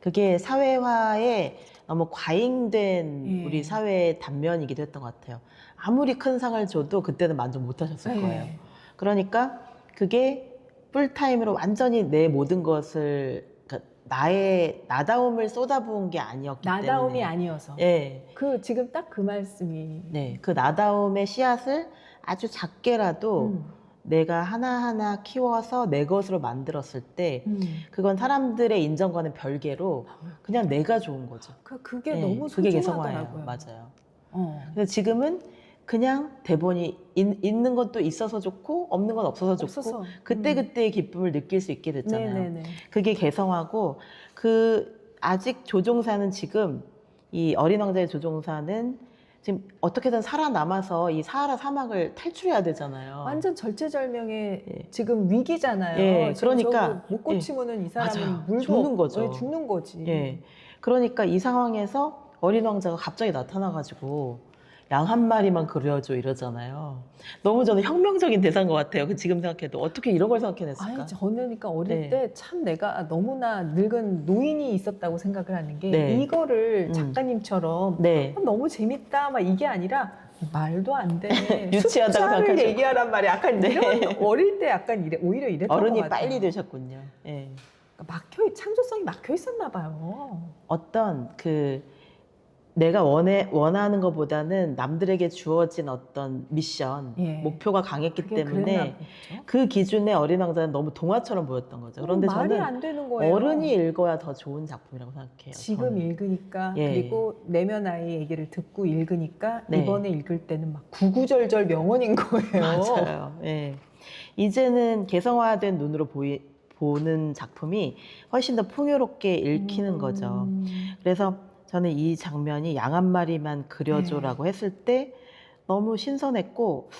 그게 사회화에 너무 과잉된 예. 우리 사회의 단면이기도 했던 것 같아요. 아무리 큰 상을 줘도 그때는 만족 못 하셨을 예. 거예요. 그러니까 그게 풀타임으로 완전히 내 모든 것을, 그러니까 나의 나다움을 쏟아부은 게 아니었기 나다움이 때문에. 아니어서. 예. 지금 딱 그 말씀이. 네. 그 나다움의 씨앗을 아주 작게라도 내가 하나하나 키워서 내 것으로 만들었을 때 그건 사람들의 인정과는 별개로 그냥 내가 좋은 거죠. 그게 네, 너무 그게 소중하더라고요. 개성화예요. 맞아요. 그래서 지금은 그냥 대본이 있는 것도 있어서 좋고 없는 건 없어서 좋고 그때그때의 기쁨을 느낄 수 있게 됐잖아요. 네네네. 그게 개성화고, 아직 조종사는 지금 이 어린 왕자의 조종사는 지금 어떻게든 살아남아서 이 사하라 사막을 탈출해야 되잖아요. 완전 절체절명의 예. 지금 위기잖아요. 예, 그러니까 저거 못 고치면은 이 사람은 맞아요. 물도 죽는 거죠. 예, 죽는 거지. 예. 그러니까 이 상황에서 어린 왕자가 갑자기 나타나가지고 양 한 마리만 그려줘 이러잖아요. 너무 저는 혁명적인 대사인 것 같아요. 지금 생각해도 어떻게 이런 걸 생각해냈을까? 아니, 저는 그러니까 어릴 네. 때 참 내가 너무나 늙은 노인이 있었다고 생각을 하는 게, 네. 이거를 작가님처럼 네. 너무 재밌다 막 이게 아니라 말도 안 돼. 유치하다고 숫자를 생각하죠. 얘기하란 말이야. 약간 네. 이런, 어릴 때 약간 오히려 이랬던 것 어른이 같아요. 빨리 되셨군요. 예. 창조성이 막혀 있었나 봐요. 어떤 내가 원하는 것보다는 남들에게 주어진 어떤 미션, 예. 목표가 강했기 그게 그랬나 때문에 보죠. 그 기준에 어린 왕자는 너무 동화처럼 보였던 거죠. 그런데 말이 저는 안 되는 거예요. 어른이 읽어야 더 좋은 작품이라고 생각해요. 지금 저는. 읽으니까, 예. 그리고 내면 아이 얘기를 듣고 읽으니까 네. 이번에 읽을 때는 막 구구절절 명언인 거예요. 맞아요. 예. 이제는 개성화된 눈으로 보는 작품이 훨씬 더 풍요롭게 읽히는 거죠. 그래서 저는 이 장면이 양 한 마리만 그려줘라고 했을 때 너무 신선했고,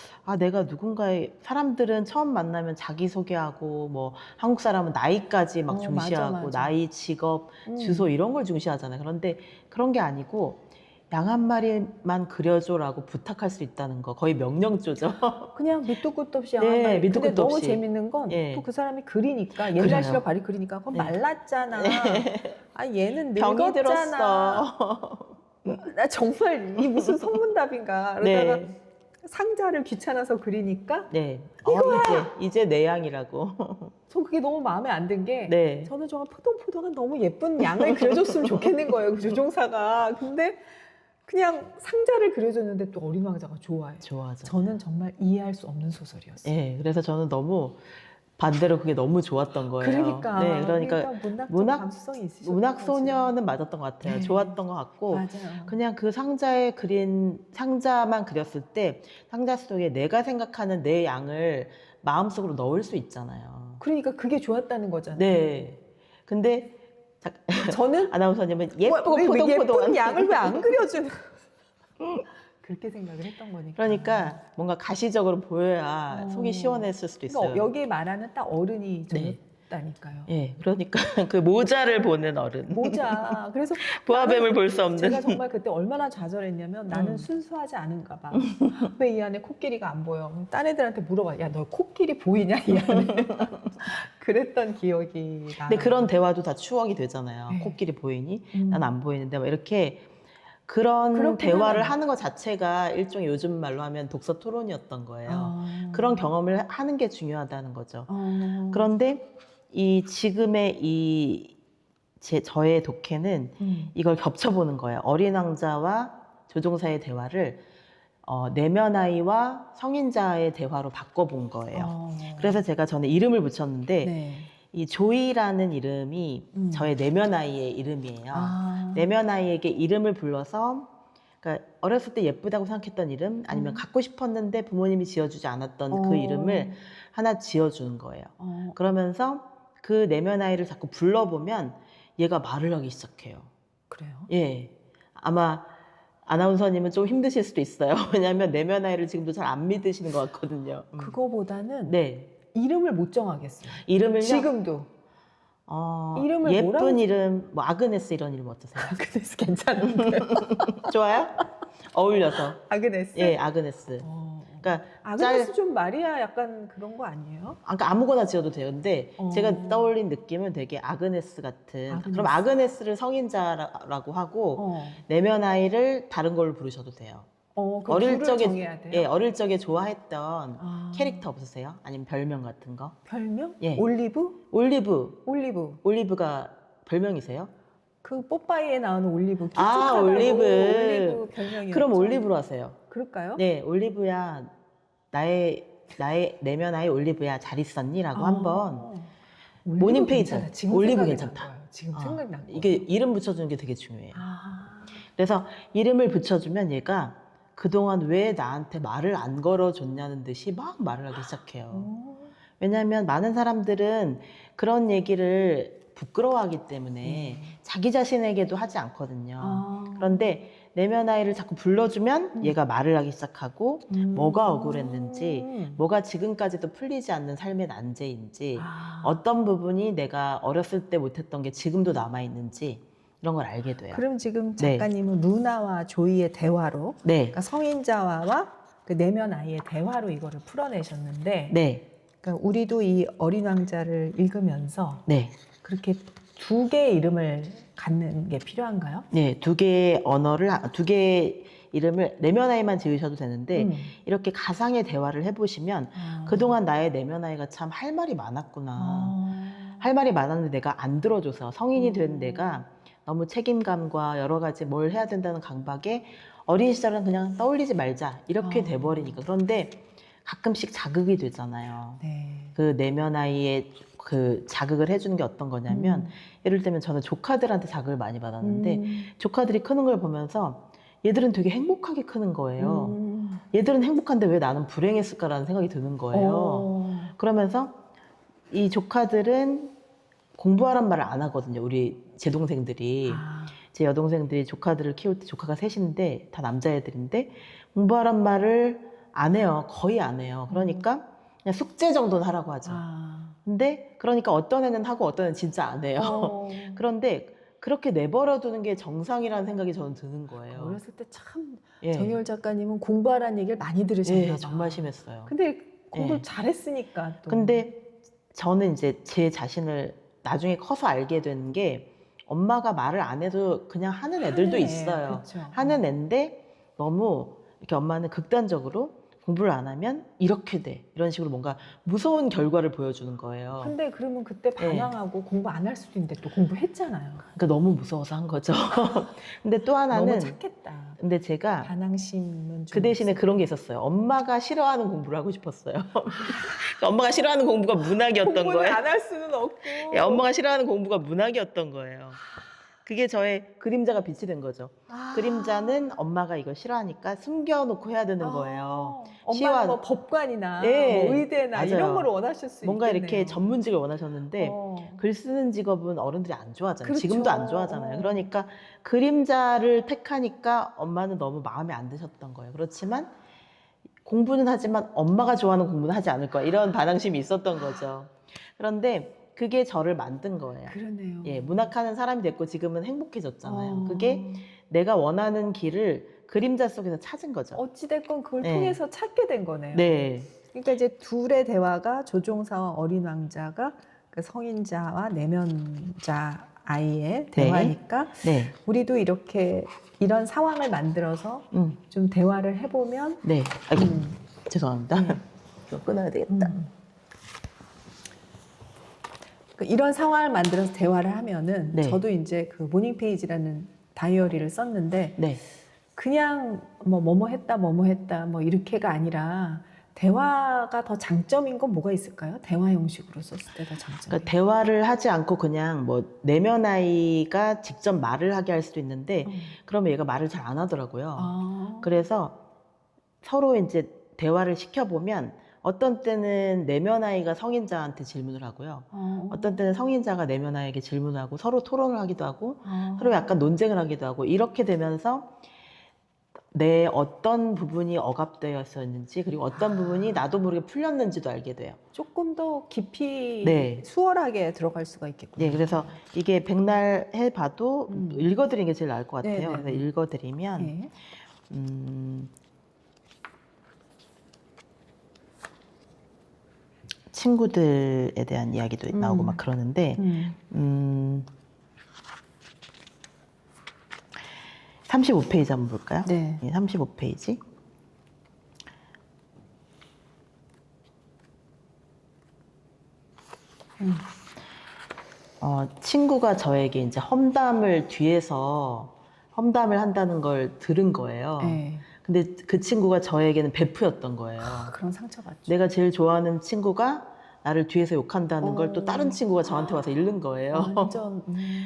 내가 누군가의, 사람들은 처음 만나면 자기소개하고 뭐 한국 사람은 나이까지 막 중시하고 맞아, 맞아. 나이, 직업, 주소 이런 걸 중시하잖아요. 그런데 그런 게 아니고 양 한 마리만 그려줘라고 부탁할 수 있다는 거, 거의 명령조죠. 그냥 밑도 끝도 없이 네, 양 한 마리. 밑도 근데 끝도 너무 없이. 재밌는 건 또 예. 그 사람이 그리니까, 그래요. 옛날 시력 발이 그리니까 그건 네. 말랐잖아. 얘는 병이 늙었잖아. 들었어. 나 정말 이 무슨 성문답인가. 그러다가 네. 상자를 귀찮아서 그리니까 네. 이제 내 양이라고. 전 그게 너무 마음에 안 든 게, 네. 저는 정말 포동포동한 너무 예쁜 양을 그려줬으면 좋겠는 거예요, 그 조종사가. 근데 그냥 상자를 그려줬는데 또 어린 왕자가 좋아해요. 좋아하죠. 저는 정말 이해할 수 없는 소설이었어요. 네, 그래서 저는 너무 반대로 그게 너무 좋았던 거예요. 그러니까, 네, 그러니까 문학적 감수성이 있으셨던 문학 거지. 소녀는 맞았던 것 같아요. 네. 좋았던 것 같고, 맞아요. 그냥 그 상자에 그린 상자만 그렸을 때 상자 속에 내가 생각하는 내 양을 마음속으로 넣을 수 있잖아요. 그러니까 그게 좋았다는 거잖아요. 네. 근데 저는 아나운서님은 예쁘고 왜 포동포동한 예쁜 양을 왜 안 그려주는 그렇게 생각을 했던 거니까. 그러니까 뭔가 가시적으로 보여야 속이 시원했을 수도 있어요. 그러니까 여기 말하는 딱 어른이 저는 네. 다니까요. 예, 그러니까 그 모자를 보는 어른. 모자. 그래서 보아뱀을 볼 수 없는. 제가 정말 그때 얼마나 좌절했냐면 나는 순수하지 않은가 봐. 왜 이 안에 코끼리가 안 보여? 딴 애들한테 물어봐. 야, 너 코끼리 보이냐 이 안에? 그랬던 기억이 나. 근데 그런 대화도 다 추억이 되잖아요. 네. 코끼리 보이니? 난 안 보이는데 막 이렇게 그런 그렇긴 대화를 하네요. 하는 것 자체가 일종의 요즘 말로 하면 독서 토론이었던 거예요. 아. 그런 경험을 하는 게 중요하다는 거죠. 어. 그런데 이 지금의 저의 독해는 이걸 겹쳐보는 거예요. 어린 왕자와 조종사의 대화를 내면 아이와 성인자의 대화로 바꿔본 거예요. 그래서 제가 전에 이름을 붙였는데 네. 이 조이라는 이름이 저의 내면 아이의 이름이에요. 내면 아이에게 이름을 불러서 그러니까 어렸을 때 예쁘다고 생각했던 이름 아니면 갖고 싶었는데 부모님이 지어주지 않았던 그 이름을 하나 지어주는 거예요. 그러면서 그 내면 아이를 자꾸 불러보면 얘가 말을 하기 시작해요. 그래요? 예. 아마 아나운서님은 좀 힘드실 수도 있어요. 왜냐하면 내면 아이를 지금도 잘 안 믿으시는 것 같거든요. 그거보다는 네. 이름을 못 정하겠어요. 이름을요? 지금도. 이름을 예쁜 뭐라고 이름, 뭐 아그네스 이런 이름 어떠세요? 아그네스 괜찮은데. 좋아요? 어울려서. 아그네스? 예, 아그네스. 그러니까 아그네스 좀 마리아 약간 그런 거 아니에요? 그러니까 아무거나 지어도 돼요. 근데 제가 떠올린 느낌은 되게 아그네스 같은. 아그네스. 그럼 아그네스를 성인자라고 하고 내면 아이를 다른 걸로 부르셔도 돼요. 어릴 적에 정해야 돼요? 예, 어릴 적에 좋아했던 캐릭터 없으세요? 아니면 별명 같은 거? 별명? 예. 올리브? 올리브. 올리브. 올리브가 별명이세요? 그 뽀빠이에 나오는 올리브. 올리브. 올리브 별명이었죠. 그럼 올리브로 하세요. 그럴까요? 네, 올리브야, 나의 내면 아이 올리브야, 잘 있었니? 라고 한번. 모닝 페이지. 올리브 괜찮다. 지금 생각난 거예요. 이게 이름 붙여주는 게 되게 중요해요. 그래서 이름을 붙여주면 얘가 그동안 왜 나한테 말을 안 걸어줬냐는 듯이 막 말을 하기 시작해요. 왜냐하면 많은 사람들은 그런 얘기를 부끄러워하기 때문에 자기 자신에게도 하지 않거든요. 그런데 내면 아이를 자꾸 불러주면 얘가 말을 하기 시작하고 뭐가 억울했는지, 뭐가 지금까지도 풀리지 않는 삶의 난제인지, 어떤 부분이 내가 어렸을 때 못했던 게 지금도 남아있는지 이런 걸 알게 돼요. 그럼 지금 작가님은 루나와 조이의 대화로, 그러니까 성인자와 그 내면 아이의 대화로 이거를 풀어내셨는데, 그러니까 우리도 이 어린 왕자를 읽으면서 그렇게 두 개의 이름을 갖는 게 필요한가요? 네, 두 개의 이름을 내면 아이만 지으셔도 되는데 이렇게 가상의 대화를 해보시면 그동안 나의 내면 아이가 참 할 말이 많았구나. 할 말이 많았는데 내가 안 들어줘서 성인이 된 내가 너무 책임감과 여러 가지 뭘 해야 된다는 강박에 어린 시절은 그냥 떠올리지 말자 이렇게 돼버리니까. 그런데 가끔씩 자극이 되잖아요. 그 내면 아이의 그 자극을 해주는 게 어떤 거냐면 예를 들면 저는 조카들한테 자극을 많이 받았는데 조카들이 크는 걸 보면서 얘들은 되게 행복하게 크는 거예요. 얘들은 행복한데 왜 나는 불행했을까라는 생각이 드는 거예요. 그러면서 이 조카들은 공부하란 말을 안 하거든요. 제 동생들이. 제 여동생들이 조카들을 키울 때 조카가 셋인데 다 남자애들인데 공부하란 말을 안 해요. 거의 안 해요. 그러니까 그냥 숙제 정도는 하라고 하죠. 근데 그러니까 어떤 애는 하고 어떤 애는 진짜 안 해요. 그런데 그렇게 내버려 두는 게 정상이라는 생각이 저는 드는 거예요. 어렸을 때 참 정희월 작가님은 공부하라는 얘기를 많이 들으셨나 봐요. 정말 심했어요. 근데 공부를 잘했으니까 또. 근데 저는 이제 제 자신을 나중에 커서 알게 된 게 엄마가 말을 안 해도 그냥 하는 애들도 있어요. 그렇죠. 하는 애인데 너무 이렇게 엄마는 극단적으로 공부를 안 하면 이렇게 돼. 이런 식으로 뭔가 무서운 결과를 보여주는 거예요. 근데 그러면 그때 반항하고 공부 안 할 수도 있는데 또 공부했잖아요. 그러니까 너무 무서워서 한 거죠. 근데 또 하나는 너무 착했다. 근데 제가 반항심은 좀 그 대신에 그런 게 있었어요. 엄마가 싫어하는 공부를 하고 싶었어요. 그러니까 엄마가 싫어하는 공부가 문학이었던 공부를 거예요. 안 할 수는 없고. 엄마가 싫어하는 공부가 문학이었던 거예요. 그게 저의 그림자가 빛이 된 거죠. 그림자는 엄마가 이걸 싫어하니까 숨겨놓고 해야 되는 거예요. 엄마는 뭐 법관이나 뭐 의대나 맞아요. 이런 걸 원하실 수 뭔가 있겠네요. 이렇게 전문직을 원하셨는데 글 쓰는 직업은 어른들이 안 좋아하잖아요. 그렇죠. 지금도 안 좋아하잖아요. 그러니까 그림자를 택하니까 엄마는 너무 마음에 안 드셨던 거예요. 그렇지만 공부는 하지만 엄마가 좋아하는 공부는 하지 않을 거야. 이런 반항심이 있었던 거죠. 그런데 그게 저를 만든 거예요. 그러네요. 예, 문학하는 사람이 됐고 지금은 행복해졌잖아요. 그게 내가 원하는 길을 그림자 속에서 찾은 거죠. 어찌됐건 그걸 네. 통해서 찾게 된 거네요. 네. 그러니까 이제 둘의 대화가 조종사와 어린 왕자가 그 성인자와 내면자 아이의 대화니까 네. 우리도 이렇게 이런 상황을 만들어서 좀 대화를 해보면 네. 아이고, 죄송합니다. 이거 끊어야 되겠다. 이런 상황을 만들어서 대화를 하면은 네. 저도 이제 그 모닝 페이지라는 다이어리를 썼는데 네. 그냥 뭐뭐 했다 뭐 이렇게가 아니라 대화가 더 장점인 건 뭐가 있을까요? 대화 형식으로 썼을 때 더 장점. 그러니까 대화를 하지 않고 그냥 뭐 내면 아이가 직접 말을 하게 할 수도 있는데 그러면 얘가 말을 잘 안 하더라고요. 그래서 서로 이제 대화를 시켜보면 어떤 때는 내면 아이가 성인자한테 질문을 하고요. 어떤 때는 성인자가 내면 아이에게 질문을 하고 서로 토론을 하기도 하고 서로 약간 논쟁을 하기도 하고 이렇게 되면서 내 어떤 부분이 억압되어 있었는지 그리고 어떤 부분이 나도 모르게 풀렸는지도 알게 돼요. 조금 더 깊이 네. 수월하게 들어갈 수가 있겠군요. 네, 그래서 이게 백날 해봐도 읽어드리는 게 제일 나을 것 같아요. 네네네. 그래서 읽어드리면 네. 친구들에 대한 이야기도 나오고 막 그러는데 35페이지 한번 볼까요? 네. 35페이지. 친구가 저에게 이제 뒤에서 험담을 한다는 걸 들은 거예요. 네. 근데 그 친구가 저에게는 베프였던 거예요. 그런 상처받죠. 내가 제일 좋아하는 친구가 나를 뒤에서 욕한다는 걸 또 다른 친구가 저한테 와서 읽는 거예요. 완전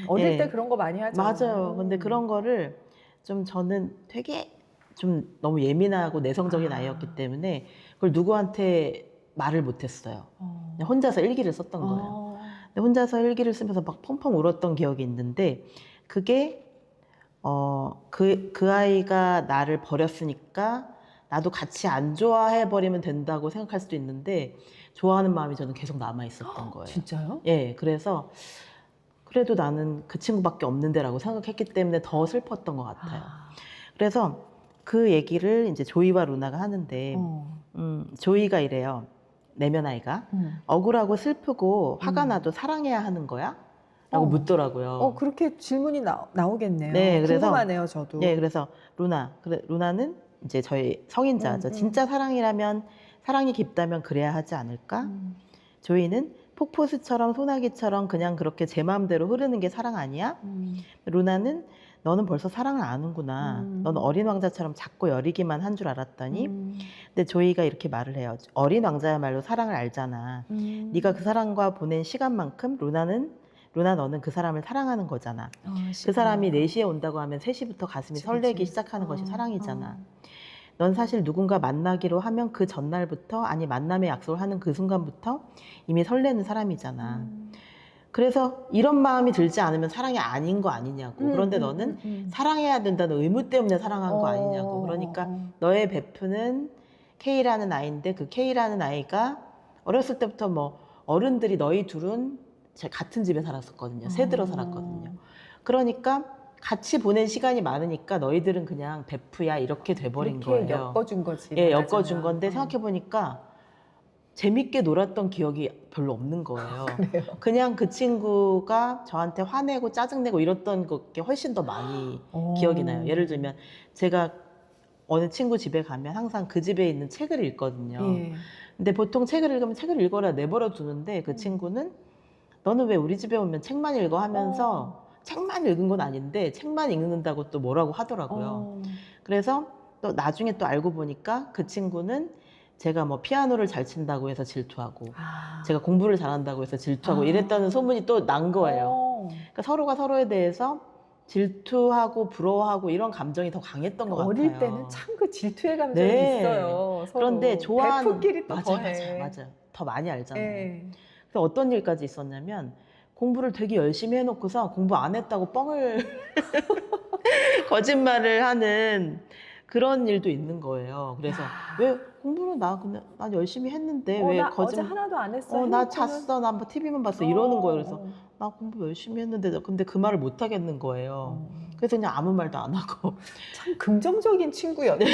어릴 네. 때 그런 거 많이 하죠. 맞아요. 근데 그런 거를 좀 저는 되게 좀 너무 예민하고 내성적인 아이였기 때문에 그걸 누구한테 말을 못했어요. 그냥 혼자서 일기를 썼던 거예요. 근데 혼자서 일기를 쓰면서 막 펑펑 울었던 기억이 있는데 그게 그 아이가 나를 버렸으니까 나도 같이 안 좋아해 버리면 된다고 생각할 수도 있는데 좋아하는 마음이 저는 계속 남아 있었던 거예요. 진짜요? 예, 그래서 그래도 나는 그 친구밖에 없는데라고 생각했기 때문에 더 슬펐던 것 같아요. 그래서 그 얘기를 이제 조이와 루나가 하는데 조이가 이래요. 내면 아이가 억울하고 슬프고 화가 나도 사랑해야 하는 거야? 라고 묻더라고요. 그렇게 질문이 나오겠네요. 네, 그래서 궁금하네요, 저도. 네, 그래서 루나는 이제 저희 성인자죠. 진짜 사랑이라면 사랑이 깊다면 그래야 하지 않을까? 조이는 폭포수처럼 소나기처럼 그냥 그렇게 제 마음대로 흐르는 게 사랑 아니야? 루나는 너는 벌써 사랑을 아는구나. 너는 어린 왕자처럼 작고 여리기만 한 줄 알았더니 근데 조이가 이렇게 말을 해요. 어린 왕자야말로 사랑을 알잖아. 네가 그 사람과 보낸 시간만큼 루나 너는 그 사람을 사랑하는 거잖아. 그 사람이 4시에 온다고 하면 3시부터 가슴이 설레기 시작하는 것이 사랑이잖아. 넌 사실 누군가 만나기로 하면 그 전날부터 아니 만남의 약속을 하는 그 순간부터 이미 설레는 사람이잖아. 그래서 이런 마음이 들지 않으면 사랑이 아닌 거 아니냐고. 그런데 너는 사랑해야 된다는 의무 때문에 사랑한 거 아니냐고. 그러니까 너의 베프는 K라는 아이인데 그 K라는 아이가 어렸을 때부터 뭐 어른들이 너희 둘은 같은 집에 살았었거든요. 새들어 살았거든요. 그러니까 같이 보낸 시간이 많으니까 너희들은 그냥 베프야 이렇게 돼버린 거예요. 엮어준 거지. 예, 엮어준 건데 생각해보니까 재밌게 놀았던 기억이 별로 없는 거예요. 그래요? 그냥 그 친구가 저한테 화내고 짜증내고 이랬던 게 훨씬 더 많이 기억이 나요. 예를 들면 제가 어느 친구 집에 가면 항상 그 집에 있는 책을 읽거든요. 예. 근데 보통 책을 읽으면 책을 읽어라 내버려 두는데 그 친구는 너는 왜 우리 집에 오면 책만 읽어 하면서 책만 읽은 건 아닌데 책만 읽는다고 또 뭐라고 하더라고요. 그래서 또 나중에 또 알고 보니까 그 친구는 제가 뭐 피아노를 잘 친다고 해서 질투하고 제가 공부를 잘한다고 해서 질투하고 이랬다는 소문이 또 난 거예요. 그러니까 서로가 서로에 대해서 질투하고 부러워하고 이런 감정이 더 강했던 것 같아요. 어릴 때는 참 그 질투의 감정이 있어요. 서로. 그런데 좋아하는 베프끼리 또 더해. 맞아요. 더 많이 알잖아요. 예. 그래서 어떤 일까지 있었냐면 공부를 되게 열심히 해놓고서 공부 안 했다고 뻥을 거짓말을 하는 그런 일도 있는 거예요. 그래서 왜 공부를 난 열심히 했는데 왜 나 어제 하나도 안 했어. 나 잤어. 나 뭐 TV만 봤어. 이러는 거예요. 그래서 나 공부 열심히 했는데 근데 그 말을 못 하겠는 거예요. 그래서 그냥 아무 말도 안 하고. 참 긍정적인 친구였다.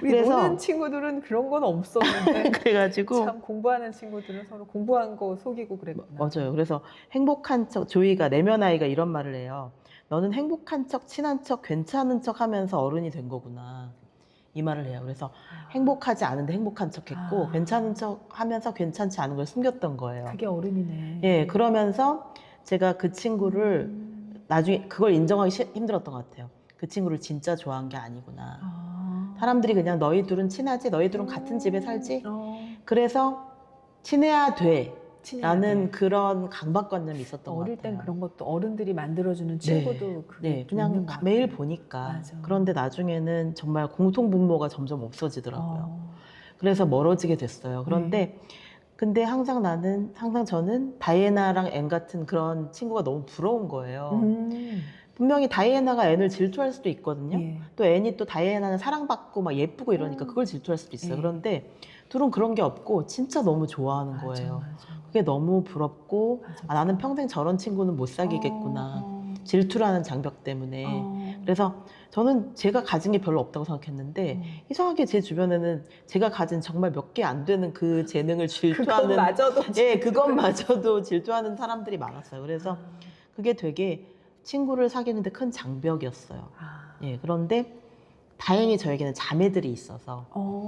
우리 그래서 노는 친구들은 그런 건 없었는데 그래가지고 참 공부하는 친구들은 서로 공부한 거 속이고 그랬구나. 맞아요. 그래서 행복한 척, 조이가 내면 아이가 이런 말을 해요. 너는 행복한 척, 친한 척, 괜찮은 척 하면서 어른이 된 거구나. 이 말을 해요. 그래서 행복하지 않은데 행복한 척 했고, 괜찮은 척 하면서 괜찮지 않은 걸 숨겼던 거예요. 그게 어른이네. 예, 그러면서 제가 그 친구를 나중에 그걸 인정하기 힘들었던 것 같아요. 그 친구를 진짜 좋아한 게 아니구나. 사람들이 그냥 너희 둘은 친하지? 너희 둘은 같은 집에 살지? 그래서 친해야 돼. 라는 그런 강박관념이 있었던 것 같아요. 어릴 땐 그런 것도 어른들이 만들어주는 친구도 네, 그냥 매일 보니까. 맞아. 그런데 나중에는 정말 공통분모가 점점 없어지더라고요. 그래서 멀어지게 됐어요. 그런데 근데 항상 저는 다이애나랑 앤 같은 그런 친구가 너무 부러운 거예요. 분명히 다이애나가 앤을 질투할 수도 있거든요. 또 앤이 또 다이애나는 사랑받고 막 예쁘고 이러니까 그걸 질투할 수도 있어요. 그런데 둘은 그런 게 없고 진짜 너무 좋아하는 거예요. 그게 너무 부럽고 나는 평생 저런 친구는 못 사귀겠구나. 질투라는 장벽 때문에. 그래서 저는 제가 가진 게 별로 없다고 생각했는데 이상하게 제 주변에는 제가 가진 정말 몇 개 안 되는 그 재능을 질투하는 그것마저도 질투하는 사람들이 많았어요. 그래서 그게 되게 친구를 사귀는데 큰 장벽이었어요. 예, 그런데 다행히 저에게는 자매들이 있어서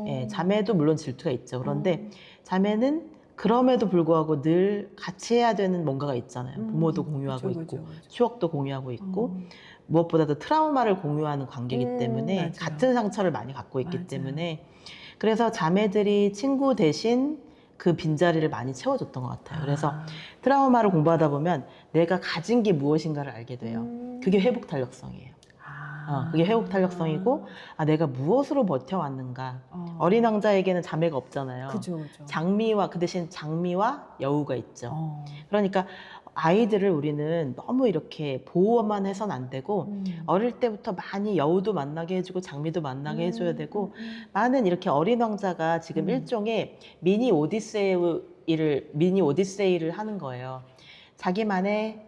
예, 자매도 물론 질투가 있죠. 그런데 자매는 그럼에도 불구하고 늘 같이 해야 되는 뭔가가 있잖아요. 부모도 공유하고 있고 추억도 공유하고 있고 무엇보다도 트라우마를 공유하는 관계이기 때문에 맞아요. 같은 상처를 많이 갖고 있기 때문에 그래서 자매들이 친구 대신 그 빈자리를 많이 채워줬던 것 같아요. 그래서 트라우마를 공부하다 보면 내가 가진 게 무엇인가를 알게 돼요. 그게 회복 탄력성이에요. 그게 회복 탄력성이고 내가 무엇으로 버텨왔는가. 어린 왕자에게는 자매가 없잖아요. 그죠. 그 대신 장미와 여우가 있죠. 그러니까 아이들을 우리는 너무 이렇게 보호만 해서는 안 되고 어릴 때부터 많이 여우도 만나게 해주고 장미도 만나게 해줘야 되고 많은 이렇게 어린 왕자가 지금 일종의 미니 오디세이를 하는 거예요. 자기만의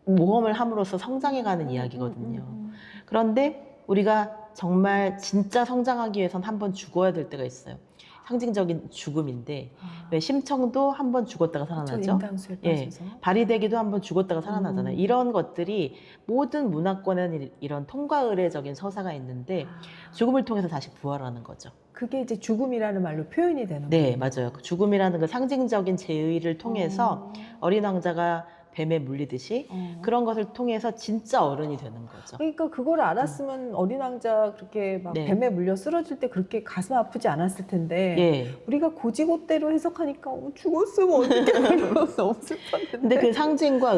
모험을 함으로써 성장해가는 이야기거든요. 그런데 우리가 정말 진짜 성장하기 위해선 한번 죽어야 될 때가 있어요. 상징적인 죽음인데 왜 심청도 한번 죽었다가 살아나죠? 인간수에 빠져서. 바리대기도 한번 죽었다가 살아나잖아요. 이런 것들이 모든 문화권에는 이런 통과의례적인 서사가 있는데 죽음을 통해서 다시 부활하는 거죠. 그게 이제 죽음이라는 말로 표현이 되는 거예요. 네, 맞아요. 죽음이라는 그 상징적인 제의를 통해서 어린 왕자가 뱀에 물리듯이 그런 것을 통해서 진짜 어른이 되는 거죠. 그러니까 그걸 알았으면 어린 왕자 그렇게 막 뱀에 물려 쓰러질 때 그렇게 가슴 아프지 않았을 텐데 우리가 고지고대로 해석하니까 죽었으면 어떻게 너무 슬펐는데. 근데 그 상징과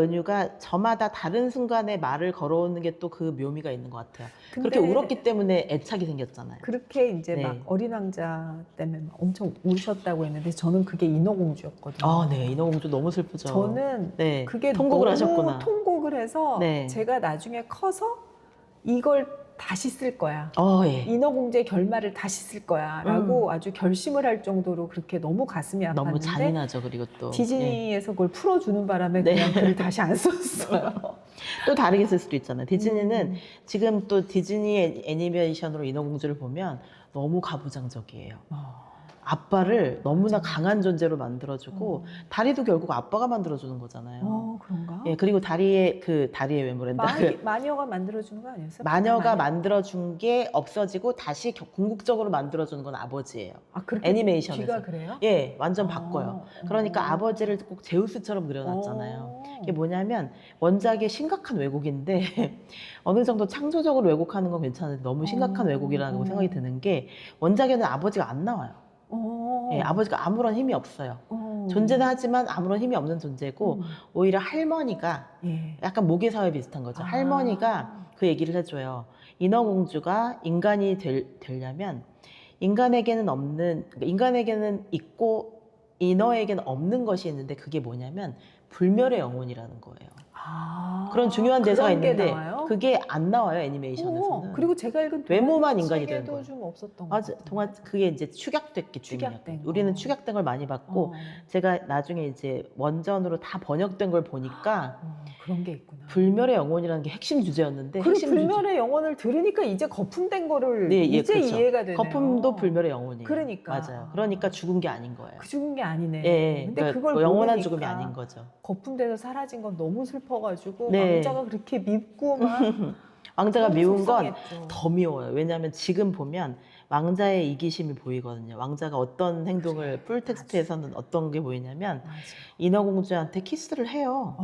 은유가 저마다 다른 순간에 말을 걸어오는 게 또 그 묘미가 있는 것 같아요. 그렇게 울었기 때문에 애착이 생겼잖아요. 그렇게 이제 막 어린 왕자 때문에 막 엄청 우셨다고 했는데 저는 그게 인어공주였거든요. 네, 인어공주 너무 슬프죠. 저는 그게 통곡을 너무 하셨구나. 통곡을 해서 제가 나중에 커서 이걸 다시 쓸 거야. 인어공주의 결말을 다시 쓸 거야. 라고 아주 결심을 할 정도로 그렇게 너무 가슴이 아팠는데 너무 잔인하죠. 그리고 또 디즈니에서 그걸 풀어주는 바람에 그냥 글을 다시 안 썼어요. 또 다르게 쓸 수도 있잖아요. 디즈니는 지금 또 디즈니 애니메이션으로 인어공주를 보면 너무 가부장적이에요. 아빠를 너무나 강한 존재로 만들어주고 다리도 결국 아빠가 만들어주는 거잖아요. 그런가? 예, 그리고 다리에 외모랜다. 마녀가 만들어주는 거 아니었어요? 마녀가 만들어준 게 없어지고 다시 궁극적으로 만들어주는 건 아버지예요. 애니메이션에서. 귀가 그래요? 예, 완전 바꿔요. 그러니까 아버지를 꼭 제우스처럼 그려놨잖아요. 이게 뭐냐면 원작의 심각한 왜곡인데 어느 정도 창조적으로 왜곡하는 건 괜찮은데 너무 심각한 왜곡이라고 생각이 드는 게 원작에는 아버지가 안 나와요. 아버지가 아무런 힘이 없어요. 존재는 하지만 아무런 힘이 없는 존재고 오히려 할머니가 약간 모계사회 비슷한 거죠. 할머니가 그 얘기를 해줘요. 인어공주가 인간이 되려면 인간에게는 있고 인어에게는 없는 것이 있는데 그게 뭐냐면 불멸의 영혼이라는 거예요. 그런 중요한 대사가 그런 게 있는데 나와요? 그게 안 나와요, 애니메이션에서는. 그리고 제가 읽은 외모만 인간이 되는 책에도 거예요. 좀 없었던 것 맞아, 같아요. 동화 그게 이제 축약됐기 때문에. 축약된 우리는 거. 축약된 걸 많이 봤고 제가 나중에 이제 원전으로 다 번역된 걸 보니까 그런 게 있구나. 불멸의 영혼이라는 게 핵심 주제였는데 그리고 핵심 불멸의 영혼을 들으니까 이제 거품된 거를 네, 예, 이제 그렇죠. 이해가 되네요. 거품도 불멸의 영혼이에요. 그러니까. 맞아요. 그러니까 죽은 게 아닌 거예요. 그 죽은 게 아니네. 예, 근데 그러니까 그걸 영원한 모르니까 죽음이 아닌 거죠. 거품돼서 사라진 건 너무 슬퍼가지고 네. 왕자가 그렇게 밉고 막 왕자가 너무 미운 건 속상했죠. 더 미워요. 왜냐하면 지금 보면 왕자의 이기심이 보이거든요. 왕자가 어떤 행동을 풀텍스트에서는 어떤 게 보이냐면 맞아. 인어공주한테 키스를 해요.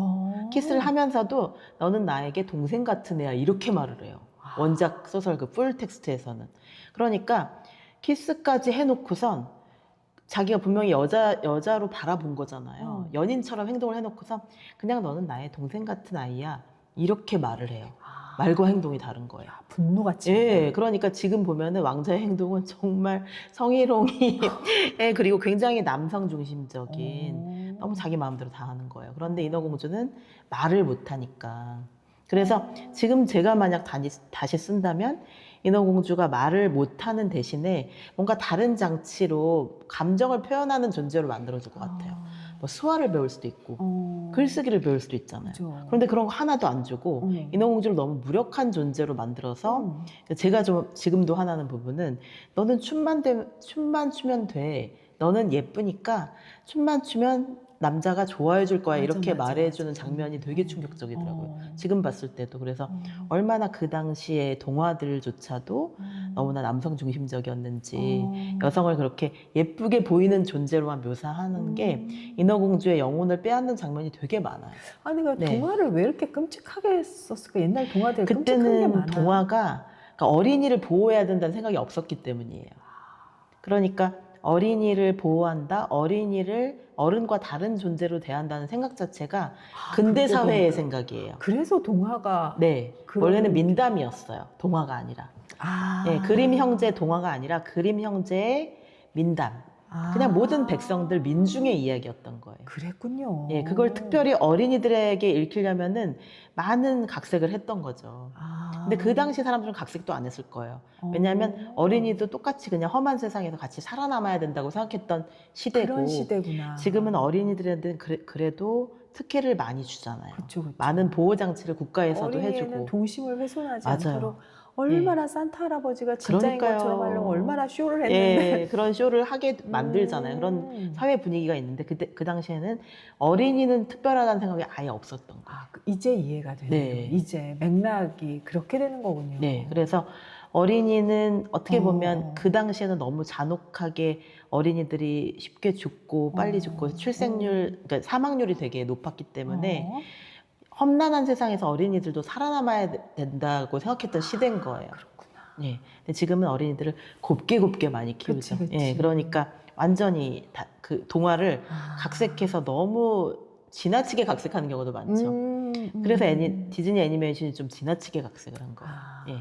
키스를 하면서도 너는 나에게 동생 같은 애야 이렇게 말을 해요. 원작 소설 그 풀텍스트에서는. 그러니까 키스까지 해놓고선 자기가 분명히 여자로 바라본 거잖아요. 연인처럼 행동을 해놓고선 그냥 너는 나의 동생 같은 아이야 이렇게 말을 해요. 말과 행동이 다른 거예요. 분노같이. 예, 그러니까 지금 보면은 왕자의 행동은 정말 성희롱이, 예, 그리고 굉장히 남성 중심적인, 너무 자기 마음대로 다 하는 거예요. 그런데 인어공주는 말을 못하니까. 그래서 지금 제가 만약 다시 쓴다면 인어공주가 말을 못하는 대신에 뭔가 다른 장치로 감정을 표현하는 존재로 만들어줄 것 같아요. 뭐 수화를 배울 수도 있고 글쓰기를 배울 수도 있잖아요. 그렇죠. 그런데 그런 거 하나도 안 주고 인어공주를 너무 무력한 존재로 만들어서 제가 좀 지금도 화나는 부분은 너는 춤만 추면 돼. 너는 예쁘니까 춤만 추면 남자가 좋아해 줄 거야. 이렇게 말해주는 장면이 되게 충격적이더라고요. 지금 봤을 때도. 그래서 얼마나 그 당시의 동화들조차도 너무나 남성 중심적이었는지 여성을 그렇게 예쁘게 보이는 존재로만 묘사하는 게 인어공주의 영혼을 빼앗는 장면이 되게 많아요. 아니, 그 네. 동화를 왜 이렇게 끔찍하게 썼을까? 옛날 동화들 끔찍한 게 그때는 많아. 동화가 그러니까 어린이를 보호해야 된다는 생각이 없었기 때문이에요. 그러니까 어린이를 보호한다, 어린이를 어른과 다른 존재로 대한다는 생각 자체가 근대 사회의 생각이에요. 그래서 동화가 네, 원래는 민담이었어요. 동화가 아니라. 네, 그림 형제 동화가 아니라 그림 형제의 민담. 그냥 모든 백성들 민중의 이야기였던 거예요. 그랬군요. 예, 그걸 특별히 어린이들에게 읽히려면은 많은 각색을 했던 거죠. 근데 그 당시 사람들은 각색도 안 했을 거예요. 왜냐하면 어린이도 똑같이 그냥 험한 세상에서 같이 살아남아야 된다고 생각했던 시대고, 그런 시대구나. 지금은 어린이들한테는 그래도 특혜를 많이 주잖아요. 그쵸, 그쵸. 많은 보호 장치를 국가에서도 어린이에는 해주고. 동심을 훼손하지 맞아요. 않도록 얼마나 산타 할아버지가 진짜인 그러니까요. 것처럼 하려고 얼마나 쇼를 했는데. 예, 그런 쇼를 하게 만들잖아요. 그런 사회 분위기가 있는데 그 당시에는 어린이는 특별하다는 생각이 아예 없었던 거예요. 이제 이해가 되네요. 네. 이제 맥락이 그렇게 되는 거군요. 네, 그래서 어린이는 어떻게 보면 그 당시에는 너무 잔혹하게 어린이들이 쉽게 죽고 빨리 죽고 출생률, 그러니까 사망률이 되게 높았기 때문에 험난한 세상에서 어린이들도 살아남아야 된다고 생각했던 시대인 거예요. 그렇구나. 예. 근데 지금은 어린이들을 곱게 많이 키우죠. 그치. 예, 그러니까 완전히 그 동화를 각색해서 너무 지나치게 각색하는 경우도 많죠. 그래서 디즈니 애니메이션이 좀 지나치게 각색을 한 거예요. 예.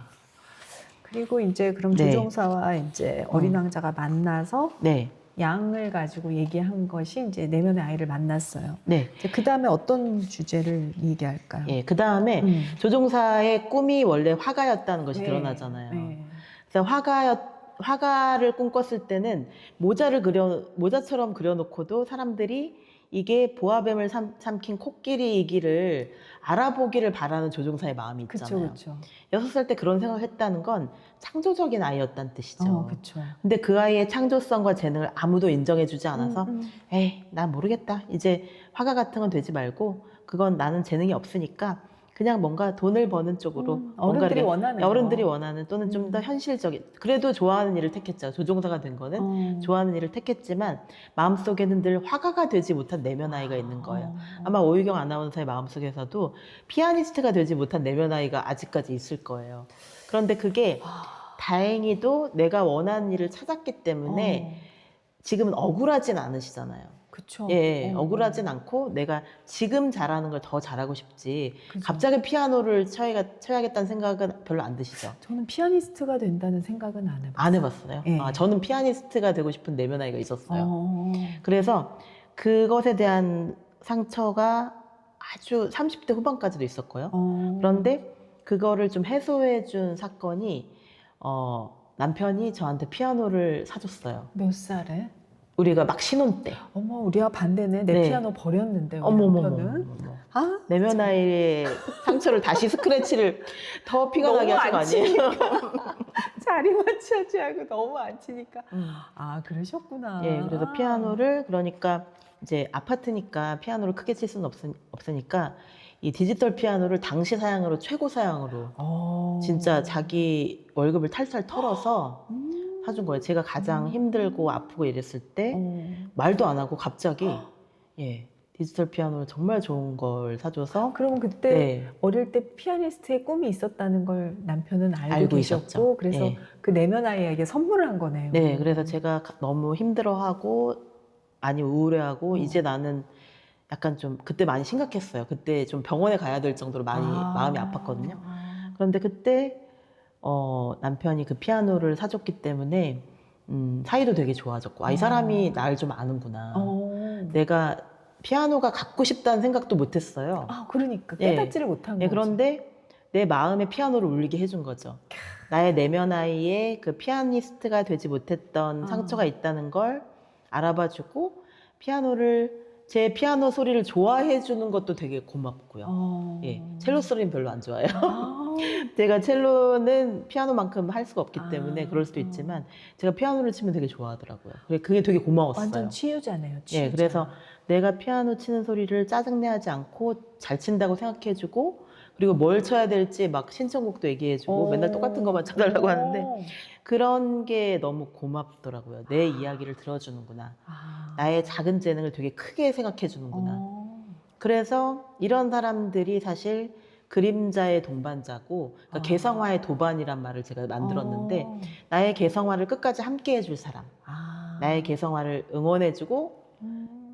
그리고 이제 그럼 네. 조종사와 이제 어린 왕자가 만나서 네. 양을 가지고 얘기한 것이 이제 내면의 아이를 만났어요. 네. 그 다음에 어떤 주제를 얘기할까요? 예, 그 다음에 조종사의 꿈이 원래 화가였다는 것이 드러나잖아요. 네. 그래서 화가를 꿈꿨을 때는 모자처럼 그려놓고도 사람들이 이게 보아뱀을 삼킨 코끼리이기를 알아보기를 바라는 조종사의 마음이 있잖아요. 그렇죠. 6살 때 그런 생각을 했다는 건 창조적인 아이였다는 뜻이죠. 그렇죠. 근데 그 아이의 창조성과 재능을 아무도 인정해주지 않아서 에이, 난 모르겠다. 이제 화가 같은 건 되지 말고 그건 나는 재능이 없으니까 그냥 뭔가 돈을 버는 쪽으로 어른들이 원하는 또는 좀 더 현실적인, 그래도 좋아하는 일을 택했죠. 조종사가 된 거는 좋아하는 일을 택했지만 마음속에는 늘 화가가 되지 못한 내면 아이가 있는 거예요. 아마 오유경 아나운서의 마음속에서도 피아니스트가 되지 못한 내면 아이가 아직까지 있을 거예요. 그런데 그게 다행히도 내가 원하는 일을 찾았기 때문에 지금은 억울하진 않으시잖아요. 그쵸. 예, 억울하진 않고 내가 지금 잘하는 걸 더 잘하고 싶지 그죠. 갑자기 피아노를 쳐야겠다는 생각은 별로 안 드시죠? 저는 피아니스트가 된다는 생각은 안 해봤어요. 안 해봤어요? 예. 저는 피아니스트가 되고 싶은 내면 아이가 있었어요. 그래서 그것에 대한 상처가 아주 30대 후반까지도 있었고요. 그런데 그거를 좀 해소해 준 사건이 남편이 저한테 피아노를 사줬어요. 몇 살에? 우리가 막 신혼 때. 어머, 우리와 반대네. 내 네. 피아노 버렸는데 우리 어머머머. 남편은. 아, 내면 아이의 상처를 다시 스크래치를 더 피곤하게 하신 거 아니에요? 자리 맞춰야지 하고 너무 안 치니까. 아, 그러셨구나. 예, 그래서 피아노를 그러니까 이제 아파트니까 피아노를 크게 칠 수는 없으니까 이 디지털 피아노를 당시 사양으로 최고 사양으로 진짜 자기 월급을 탈탈 털어서 사준 거예요. 제가 가장 힘들고 아프고 이랬을 때 말도 안 하고 갑자기 예, 디지털 피아노를 정말 좋은 걸 사줘서. 그러면 그때 네. 어릴 때 피아니스트의 꿈이 있었다는 걸 남편은 알고 계셨고 있었죠. 그래서 네. 그 내면 아이에게 선물을 한 거네요. 네, 그래서 제가 너무 힘들어하고 많이 우울해하고 이제 나는 약간 좀 그때 많이 심각했어요. 그때 좀 병원에 가야 될 정도로 많이 마음이 아팠거든요. 그런데 그때 남편이 그 피아노를 사줬기 때문에 사이도 되게 좋아졌고 이 사람이 나를 좀 아는구나. 내가 피아노가 갖고 싶다는 생각도 못했어요. 그러니까 깨닫지를 못한 거죠. 그런데 내 마음에 피아노를 울리게 해준 거죠. 나의 내면 아이에 그 피아니스트가 되지 못했던 상처가 있다는 걸 알아봐주고 제 피아노 소리를 좋아해 주는 것도 되게 고맙고요. 예, 첼로 소리는 별로 안 좋아해요. 제가 첼로는 피아노만큼 할 수가 없기 때문에 그럴 수도 있지만 제가 피아노를 치면 되게 좋아하더라고요. 그게 되게 고마웠어요. 완전 치유자네요. 치유자. 예, 그래서 내가 피아노 치는 소리를 짜증내하지 않고 잘 친다고 생각해주고 그리고 뭘 쳐야 될지 막 신청곡도 얘기해주고 맨날 똑같은 것만 쳐달라고 하는데 그런 게 너무 고맙더라고요. 내 이야기를 들어주는구나. 나의 작은 재능을 되게 크게 생각해주는구나. 그래서 이런 사람들이 사실 그림자의 동반자고 그러니까 개성화의 도반이란 말을 제가 만들었는데 나의 개성화를 끝까지 함께 해줄 사람, 나의 개성화를 응원해주고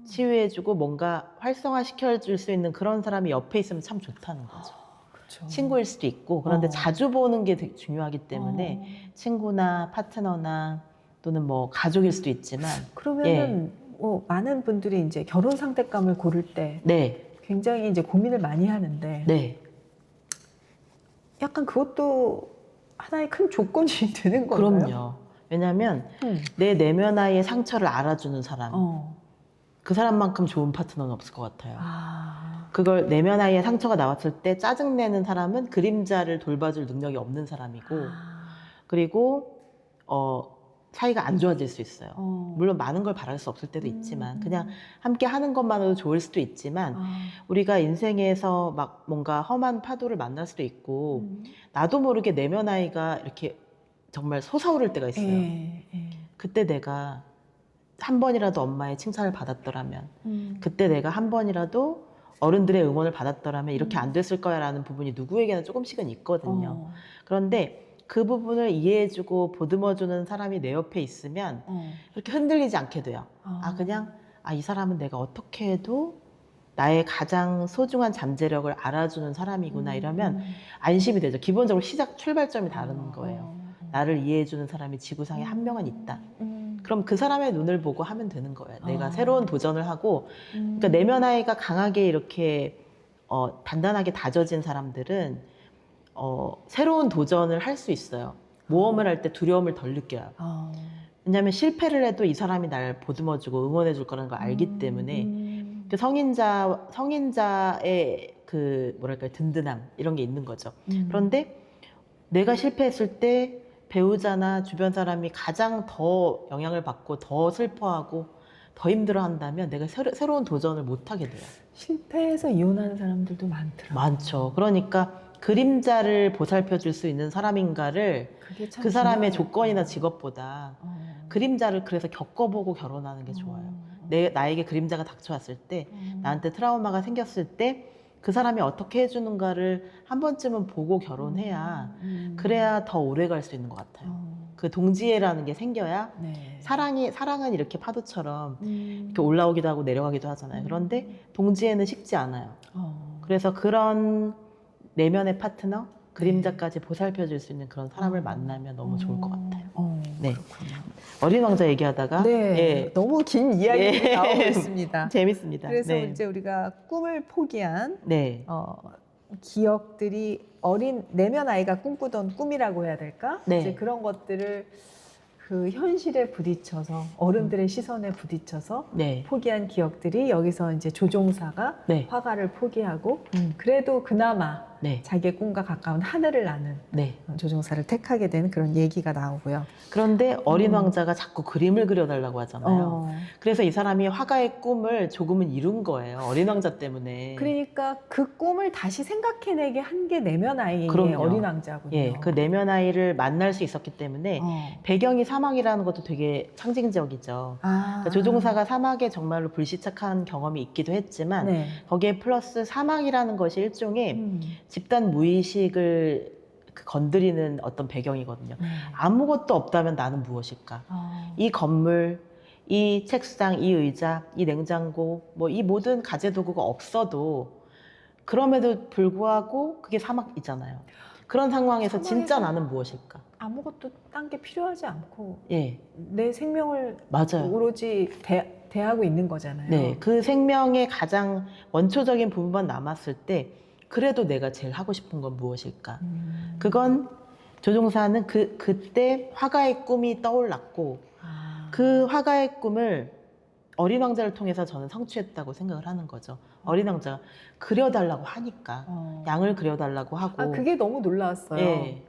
치유해주고 뭔가 활성화시켜줄 수 있는 그런 사람이 옆에 있으면 참 좋다는 거죠. 그쵸. 친구일 수도 있고 그런데 자주 보는 게 되게 중요하기 때문에 친구나 파트너나 또는 뭐 가족일 수도 있지만 그러면은 많은 분들이 이제 결혼 상대감을 고를 때 굉장히 이제 고민을 많이 하는데 약간 그것도 하나의 큰 조건이 되는 건가요? 그럼요. 왜냐하면 내 내면 아이의 상처를 알아주는 사람 그 사람만큼 좋은 파트너는 없을 것 같아요. 그걸 내면 아이의 상처가 나왔을 때 짜증내는 사람은 그림자를 돌봐줄 능력이 없는 사람이고 그리고 사이가 안 좋아질 수 있어요. 물론 많은 걸 바랄 수 없을 때도 있지만 그냥 함께 하는 것만으로도 좋을 수도 있지만 우리가 인생에서 막 뭔가 험한 파도를 만날 수도 있고 나도 모르게 내면 아이가 이렇게 정말 솟아오를 때가 있어요. 그때 내가 한 번이라도 엄마의 칭찬을 받았더라면 그때 내가 한 번이라도 어른들의 응원을 받았더라면 이렇게 안 됐을 거야 라는 부분이 누구에게나 조금씩은 있거든요. 그런데 그 부분을 이해해주고 보듬어주는 사람이 내 옆에 있으면 그렇게 흔들리지 않게 돼요. 그냥 이 사람은 내가 어떻게 해도 나의 가장 소중한 잠재력을 알아주는 사람이구나 이러면 안심이 되죠. 기본적으로 출발점이 다른 거예요. 나를 이해해주는 사람이 지구상에 한 명은 있다. 그럼 그 사람의 눈을 보고 하면 되는 거예요. 내가 새로운 도전을 하고 그러니까 내면 아이가 강하게 이렇게 단단하게 다져진 사람들은 새로운 도전을 할 수 있어요. 모험을 할 때 두려움을 덜 느껴요. 왜냐하면 실패를 해도 이 사람이 날 보듬어주고 응원해줄 거라는 걸 알기 때문에 그 성인자의 그 뭐랄까요 든든함 이런 게 있는 거죠. 그런데 내가 실패했을 때 배우자나 주변 사람이 가장 더 영향을 받고 더 슬퍼하고 더 힘들어한다면 내가 새로운 도전을 못 하게 돼요. 실패해서 이혼하는 사람들도 많더라고요. 많죠. 그러니까 그림자를 보살펴 줄 수 있는 사람인가를 그 사람의 조건이나 직업보다 그림자를 그래서 겪어보고 결혼하는 게 좋아요. 나에게 그림자가 닥쳐왔을 때 나한테 트라우마가 생겼을 때 그 사람이 어떻게 해주는가를 한 번쯤은 보고 결혼해야 그래야 더 오래 갈 수 있는 것 같아요. 그 동지애라는 게 생겨야 사랑은 이렇게 파도처럼 이렇게 올라오기도 하고 내려가기도 하잖아요. 그런데 동지애는 식지 않아요. 그래서 그런 내면의 파트너, 그림자까지 보살펴 줄 수 있는 그런 사람을 만나면 너무 좋을 것 같아요. 그렇구나. 어린 왕자 얘기하다가 네, 예. 너무 긴 이야기가 예. 나오고 있습니다. 재밌습니다. 그래서 네. 이제 우리가 꿈을 포기한 네. 기억들이 어린 내면 아이가 꿈꾸던 꿈이라고 해야 될까? 네. 이제 그런 것들을 그 현실에 부딪혀서 어른들의 시선에 부딪혀서 네. 포기한 기억들이 여기서 이제 조종사가 네. 화가를 포기하고 그래도 그나마 네. 자기의 꿈과 가까운 하늘을 나는 네. 조종사를 택하게 된 그런 얘기가 나오고요. 그런데 어린 왕자가 자꾸 그림을 그려달라고 하잖아요. 그래서 이 사람이 화가의 꿈을 조금은 이룬 거예요. 어린 왕자 때문에. 그러니까 그 꿈을 다시 생각해내게 한 게 내면 아이의 그럼요. 어린 왕자군요. 예, 그 내면 아이를 만날 수 있었기 때문에 배경이 사막이라는 것도 되게 상징적이죠. 그러니까 조종사가 사막에 정말로 불시착한 경험이 있기도 했지만 네. 거기에 플러스 사막이라는 것이 일종의 집단 무의식을 건드리는 어떤 배경이거든요. 아무것도 없다면 나는 무엇일까? 이 건물, 이 책상, 이 의자, 이 냉장고, 뭐 이 모든 가재도구가 없어도 그럼에도 불구하고 그게 사막이잖아요. 그런 상황에서 진짜 나는 무엇일까? 아무것도 딴 게 필요하지 않고 예, 내 생명을 맞아요. 오로지 대하고 있는 거잖아요. 네, 그 생명의 가장 원초적인 부분만 남았을 때 그래도 내가 제일 하고 싶은 건 무엇일까? 그건 조종사는 그때 화가의 꿈이 떠올랐고 그 화가의 꿈을 어린 왕자를 통해서 저는 성취했다고 생각을 하는 거죠. 어린 왕자가 그려달라고 하니까 양을 그려달라고 하고 그게 너무 놀라웠어요. 예.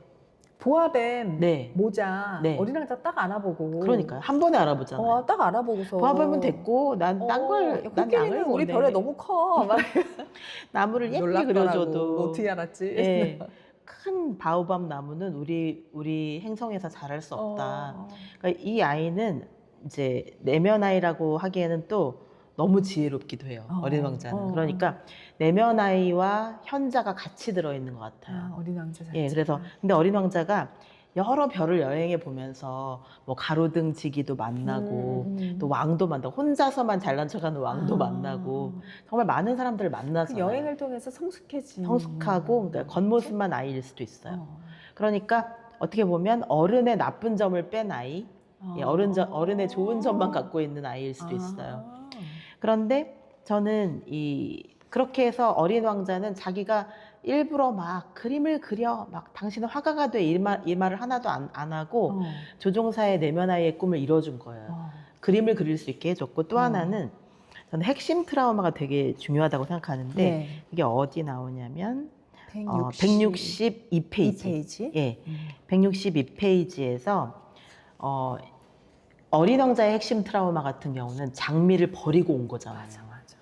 보아뱀 네. 모자 네. 어린 왕자 딱 알아보고 그러니까요. 한 번에 알아보잖아요. 딱 알아보고서 보아뱀은 됐고 난 코끼리는 우리 별에 너무 커. 막 나무를 예쁘게 놀랍더라고. 그려줘도 어떻게 알았지? 예. 큰 바오밥 나무는 우리 행성에서 자랄 수 없다. 그러니까 이 아이는 이제 내면 아이라고 하기에는 또 너무 지혜롭기도 해요. 어린 왕자는. 그러니까 내면 아이와 현자가 같이 들어있는 것 같아요. 어린 왕자 자체가. 예, 그래서 근데 어린 왕자가 여러 별을 여행해 보면서 뭐 가로등지기도 만나고 또 왕도 만나고 혼자서만 잘난 척하는 왕도 만나고 정말 많은 사람들을 만나서 그 여행을 통해서 성숙하고 그러니까 겉모습만 아이일 수도 있어요. 그러니까 어떻게 보면 어른의 나쁜 점을 뺀 아이, 예, 어른의 좋은 점만 갖고 있는 아이일 수도 있어요. 그런데 저는 그렇게 해서 어린 왕자는 자기가 일부러 막 그림을 그려 막 당신은 화가가 돼 이 말을 하나도 안 하고 조종사의 내면 아이의 꿈을 이뤄준 거예요. 그림을 그릴 수 있게 해줬고 또 하나는 저는 핵심 트라우마가 되게 중요하다고 생각하는데 이게 어디 나오냐면 162페이지. 예, 162페이지에서 어린 왕자의 핵심 트라우마 같은 경우는 장미를 버리고 온 거잖아요. 맞아.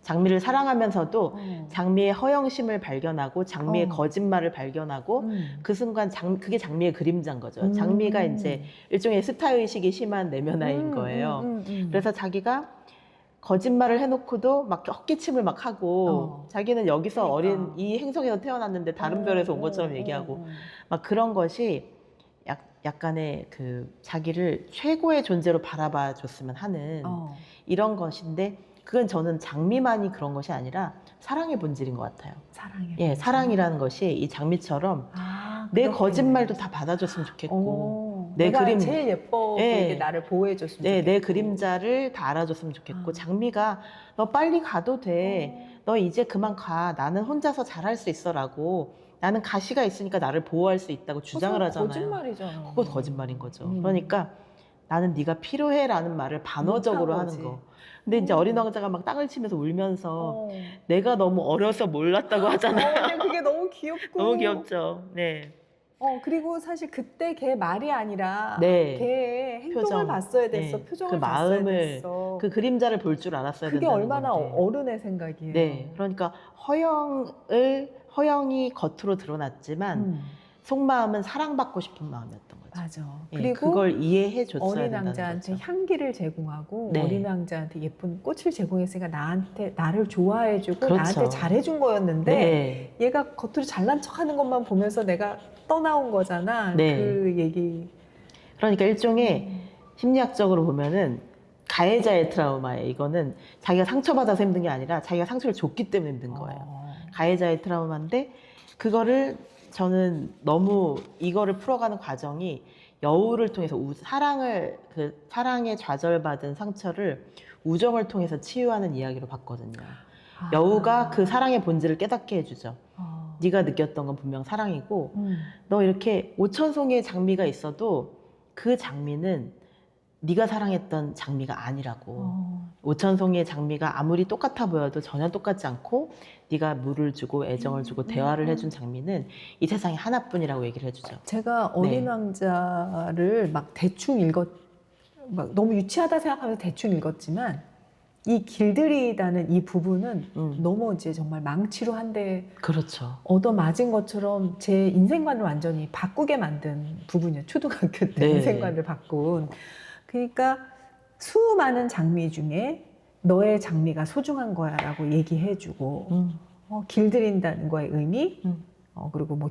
장미를 사랑하면서도 장미의 허영심을 발견하고 장미의 거짓말을 발견하고 그 순간 그게 장미의 그림자인 거죠. 장미가 이제 일종의 스타의식이 심한 내면아이인 거예요. 그래서 자기가 거짓말을 해놓고도 막 헛기침을 막 하고 자기는 여기서 그러니까. 이 행성에서 태어났는데 다른 별에서 온 것처럼 얘기하고 막 그런 것이 약간의 그 자기를 최고의 존재로 바라봐 줬으면 하는 이런 것인데 그건 저는 장미만이 그런 것이 아니라 사랑의 본질인 것 같아요. 예, 사랑이라는 것이 이 장미처럼 내 거짓말도 다 받아줬으면 좋겠고 내가 제일 예뻐 나를 보호해줬으면 좋겠고 내 그림자를 다 알아줬으면 좋겠고 장미가 너 빨리 가도 돼. 너 이제 그만 가. 나는 혼자서 잘할 수 있어라고. 나는 가시가 있으니까 나를 보호할 수 있다고 주장을 하잖아요. 거짓말이잖아. 그거 거짓말인 거죠. 그러니까 나는 네가 필요해라는 말을 반어적으로 하는 거. 근데 이제 어린 왕자가 막 땅을 치면서 울면서 내가 너무 어려서 몰랐다고 하잖아요. 근데 그게 너무 귀엽고 너무 귀엽죠. 네. 그리고 사실 그때 걔 말이 아니라 네. 걔 행동을 표정. 봤어야 됐어. 네. 표정을 그 봤어야 마음을 됐어. 그 그림자를 볼 줄 알았어야 그게 된다는 얼마나 건데. 어른의 생각이에요. 네. 그러니까 허영이 겉으로 드러났지만 속마음은 사랑받고 싶은 마음이었던 거죠. 맞아. 예, 그리고 그걸 이해해 줬어야 어린 된다는 왕자한테 거죠. 향기를 제공하고 네. 어린 왕자한테 예쁜 꽃을 제공했으니까 나를 좋아해주고 그렇죠. 나한테 잘해준 거였는데 네. 얘가 겉으로 잘난 척하는 것만 보면서 내가 떠나온 거잖아. 네. 그 얘기. 그러니까 일종의 심리학적으로 보면은 가해자의 트라우마예요. 이거는 자기가 상처받아서 힘든 게 아니라 자기가 상처를 줬기 때문에 힘든 거예요. 가해자의 트라우마인데 그거를 저는 너무 이거를 풀어가는 과정이 여우를 통해서 사랑에 좌절받은 상처를 우정을 통해서 치유하는 이야기로 봤거든요. 여우가 그 사랑의 본질을 깨닫게 해주죠. 네가 느꼈던 건 분명 사랑이고 너 이렇게 5,000송이의 장미가 있어도 그 장미는 네가 사랑했던 장미가 아니라고. 5,000송이의 장미가 아무리 똑같아 보여도 전혀 똑같지 않고 네가 물을 주고 애정을 주고 대화를 해준 장미는 이 세상에 하나뿐이라고 얘기를 해주죠. 제가 어린 네. 왕자를 막 대충 막 너무 유치하다 생각하면서 대충 읽었지만 이 길들이다는 이 부분은 너무 이제 정말 망치로 한 대 그렇죠. 얻어맞은 것처럼 제 인생관을 완전히 바꾸게 만든 부분이에요. 초등학교 때 네. 인생관을 바꾼. 그러니까 수많은 장미 중에 너의 장미가 소중한 거야 라고 얘기해주고 길들인다는 거의 의미 그리고 뭐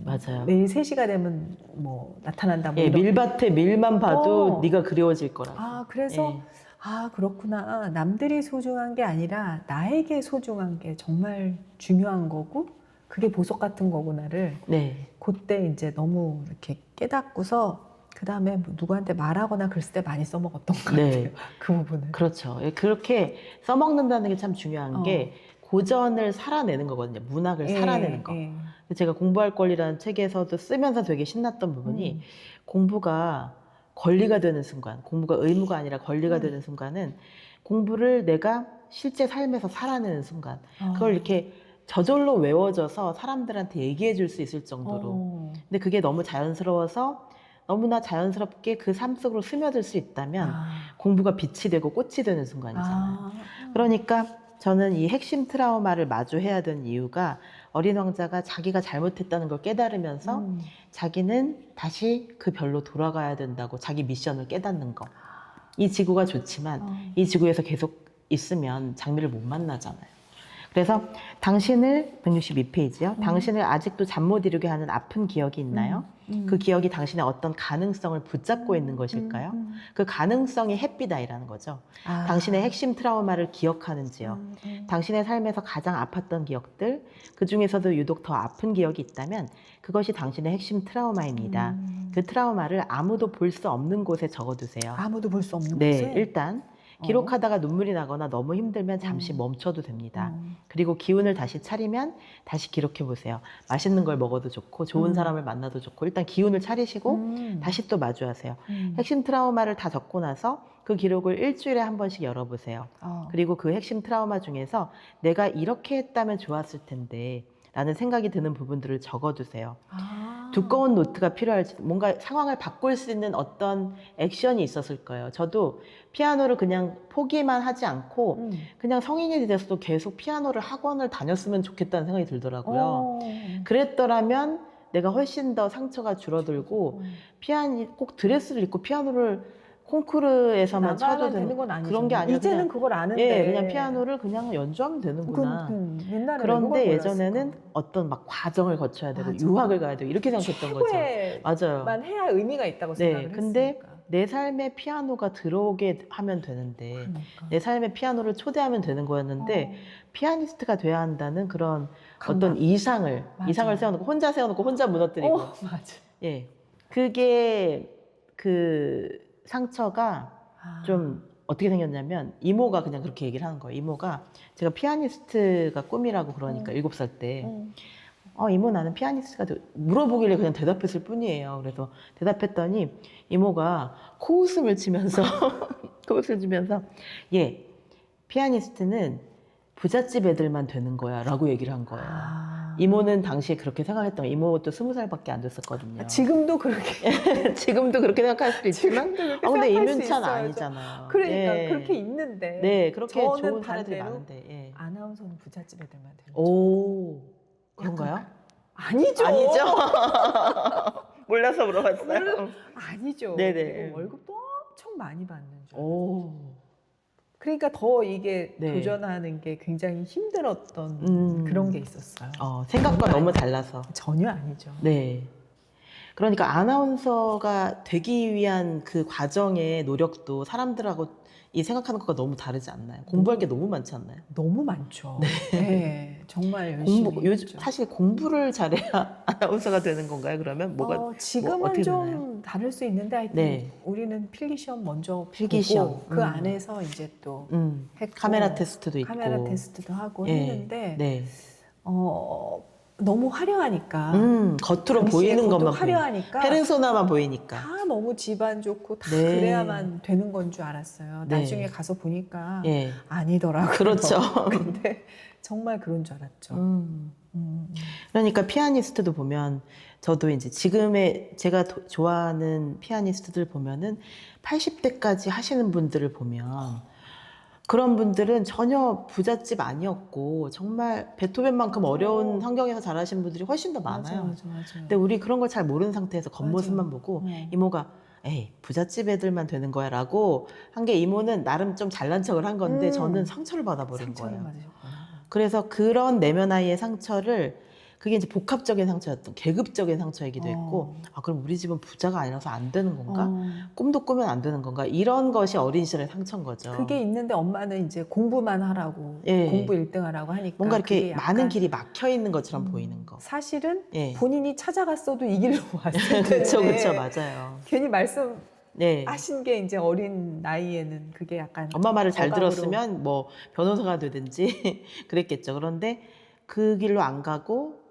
맞아요. 내일 3시가 되면 뭐 나타난다 뭐 예, 이런. 밀밭에 밀만 봐도 네가 그리워질 거라고. 그래서 예. 그렇구나. 남들이 소중한 게 아니라 나에게 소중한 게 정말 중요한 거고 그게 보석 같은 거구나를 네. 그때 이제 너무 이렇게 깨닫고서 그 다음에 누구한테 말하거나 글 쓸 때 많이 써먹었던 것 같아요. 네. 그 부분을. 그렇죠. 예, 그렇게 써먹는다는 게 참 중요한 게 고전을 살아내는 거거든요. 문학을 살아내는 거. 제가 공부할 권리라는 책에서도 쓰면서 되게 신났던 부분이 공부가 권리가 되는 순간, 공부가 의무가 아니라 권리가 되는 순간은 공부를 내가 실제 삶에서 살아내는 순간, 그걸 이렇게 저절로 외워져서 사람들한테 얘기해 줄 수 있을 정도로. 근데 그게 너무 자연스러워서 너무나 자연스럽게 그 삶 속으로 스며들 수 있다면 공부가 빛이 되고 꽃이 되는 순간이잖아요. 그러니까 저는 이 핵심 트라우마를 마주해야 되는 이유가 어린 왕자가 자기가 잘못했다는 걸 깨달으면서 자기는 다시 그 별로 돌아가야 된다고 자기 미션을 깨닫는 거. 이 지구가 좋지만 이 지구에서 계속 있으면 장미를 못 만나잖아요. 그래서 당신을 162페이지요. 당신을 아직도 잠 못 이루게 하는 아픈 기억이 있나요? 그 기억이 당신의 어떤 가능성을 붙잡고 있는 것일까요? 그 가능성이 햇빛아이라는 거죠. 당신의 핵심 트라우마를 기억하는지요. 당신의 삶에서 가장 아팠던 기억들, 그 중에서도 유독 더 아픈 기억이 있다면 그것이 당신의 핵심 트라우마입니다. 그 트라우마를 아무도 볼 수 없는 곳에 적어두세요. 아무도 볼 수 없는 네, 곳에? 일단 기록하다가 눈물이 나거나 너무 힘들면 잠시 멈춰도 됩니다. 그리고 기운을 다시 차리면 다시 기록해 보세요. 맛있는 걸 먹어도 좋고 좋은 사람을 만나도 좋고 일단 기운을 차리시고 다시 또 마주하세요. 핵심 트라우마를 다 적고 나서 그 기록을 일주일에 한 번씩 열어보세요. 그리고 그 핵심 트라우마 중에서 내가 이렇게 했다면 좋았을 텐데 라는 생각이 드는 부분들을 적어두세요. 두꺼운 노트가 필요할지 뭔가 상황을 바꿀 수 있는 어떤 액션이 있었을 거예요. 저도 피아노를 그냥 포기만 하지 않고 그냥 성인이 돼서도 계속 피아노를 학원을 다녔으면 좋겠다는 생각이 들더라고요. 그랬더라면 내가 훨씬 더 상처가 줄어들고 꼭 드레스를 입고 피아노를 콩쿠르에서만 쳐도 되는 건 아니죠. 그런 게 아니라 이제는 그냥, 그걸 아는데 그냥 피아노를 그냥 연주하면 되는구나. 옛날에 그런데 예전에는 어떤 막 과정을 거쳐야 되고 유학을 가야 되고 이렇게 생각했던 거죠. 맞아요. 만 해야 의미가 있다고 생각을 근데 했으니까. 내 삶에 피아노가 들어오게 하면 되는데 내 삶에 피아노를 초대하면 되는 거였는데 피아니스트가 돼야 한다는 그런 어떤 이상을 세워놓고 혼자 무너뜨리고 맞아. 예, 그게 그 상처가 좀 어떻게 생겼냐면 이모가 그냥 그렇게 얘기를 하는 거예요. 이모가 제가 피아니스트가 꿈이라고 그러니까 7살 때 이모 나는 피아니스트가 물어보길래 그냥 대답했을 뿐이에요. 그래서 대답했더니 이모가 코웃음을 치면서 예, 피아니스트는 부잣집 애들만 되는 거야 라고 얘기를 한 거예요. 이모는 당시에 그렇게 생각했던 거예요. 이모도 20살밖에 안 됐었거든요. 지금도 그렇게 생각할 수도 있지만 근데 이문찬 아니잖아요. 그러니까 그렇게 있는데 네, 그렇게 저는 좋은 사람들이 많은데 아나운서는 부잣집 애들만 되는 오, 그런가요? 아니죠. 몰라서 물어봤어요. 아니죠. 네네. 월급도 엄청 많이 받는 줄. 그러니까 더 이게 도전하는 게 굉장히 힘들었던 그런 게 있었어요. 생각과 너무 달라서. 전혀 아니죠. 네. 그러니까 아나운서가 되기 위한 그 과정의 노력도 사람들하고 이 생각하는 것과 너무 다르지 않나요? 공부할 게 너무 많지 않나요? 너무 많죠. 네, 정말 열심히 요즘 했죠. 사실 공부를 잘해야 아나운서가 되는 건가요? 그러면 지금은 어떻게 좀 되나요? 다를 수 있는데 하여튼 네. 우리는 필기시험 먼저 필기시험. 보고 그 안에서 이제 또 했고, 카메라 테스트도 있고 카메라 테스트도 하고 네. 했는데 네. 너무 화려하니까 겉으로 당시에 보이는 것만 화려하니까 페르소나만 보이니까 다 너무 집안 좋고 다 네. 그래야만 되는 건 줄 알았어요. 네. 나중에 가서 보니까 예. 아니더라고요. 그렇죠. 근데 정말 그런 줄 알았죠. 그러니까 피아니스트도 보면 저도 이제 지금의 제가 좋아하는 피아니스트들 보면은 80대까지 하시는 분들을 보면 그런 분들은 전혀 부잣집 아니었고 정말 베토벤만큼 어려운 환경에서 자라신 분들이 훨씬 더 많아요. 맞아. 근데 우리 그런 걸 잘 모르는 상태에서 겉모습만 보고 이모가 에이 부잣집 애들만 되는 거야 라고 한 게 이모는 나름 좀 잘난 척을 한 건데 저는 상처를 받아버린 거예요. 받으셨구나. 그래서 그런 내면 아이의 상처를 그게 이제 복합적인 상처였던 계급적인 상처이기도 했고 그럼 우리 집은 부자가 아니라서 안 되는 건가? 꿈도 꾸면 안 되는 건가? 이런 것이 어린 시절의 상처인 거죠. 그게 있는데 엄마는 이제 공부만 하라고 예. 공부 1등 하라고 하니까 뭔가 이렇게 약간 많은 길이 막혀 있는 것처럼 보이는 거. 사실은 예. 본인이 찾아갔어도 이 길로 왔을 텐데 그렇죠, 그렇죠, 맞아요. 괜히 말씀 네. 하신 게 이제 어린 나이에는 그게 약간 엄마 말을 잘 억압으로. 들었으면 뭐 변호사가 되든지 그랬겠죠. 그런데 그 길로 안 가고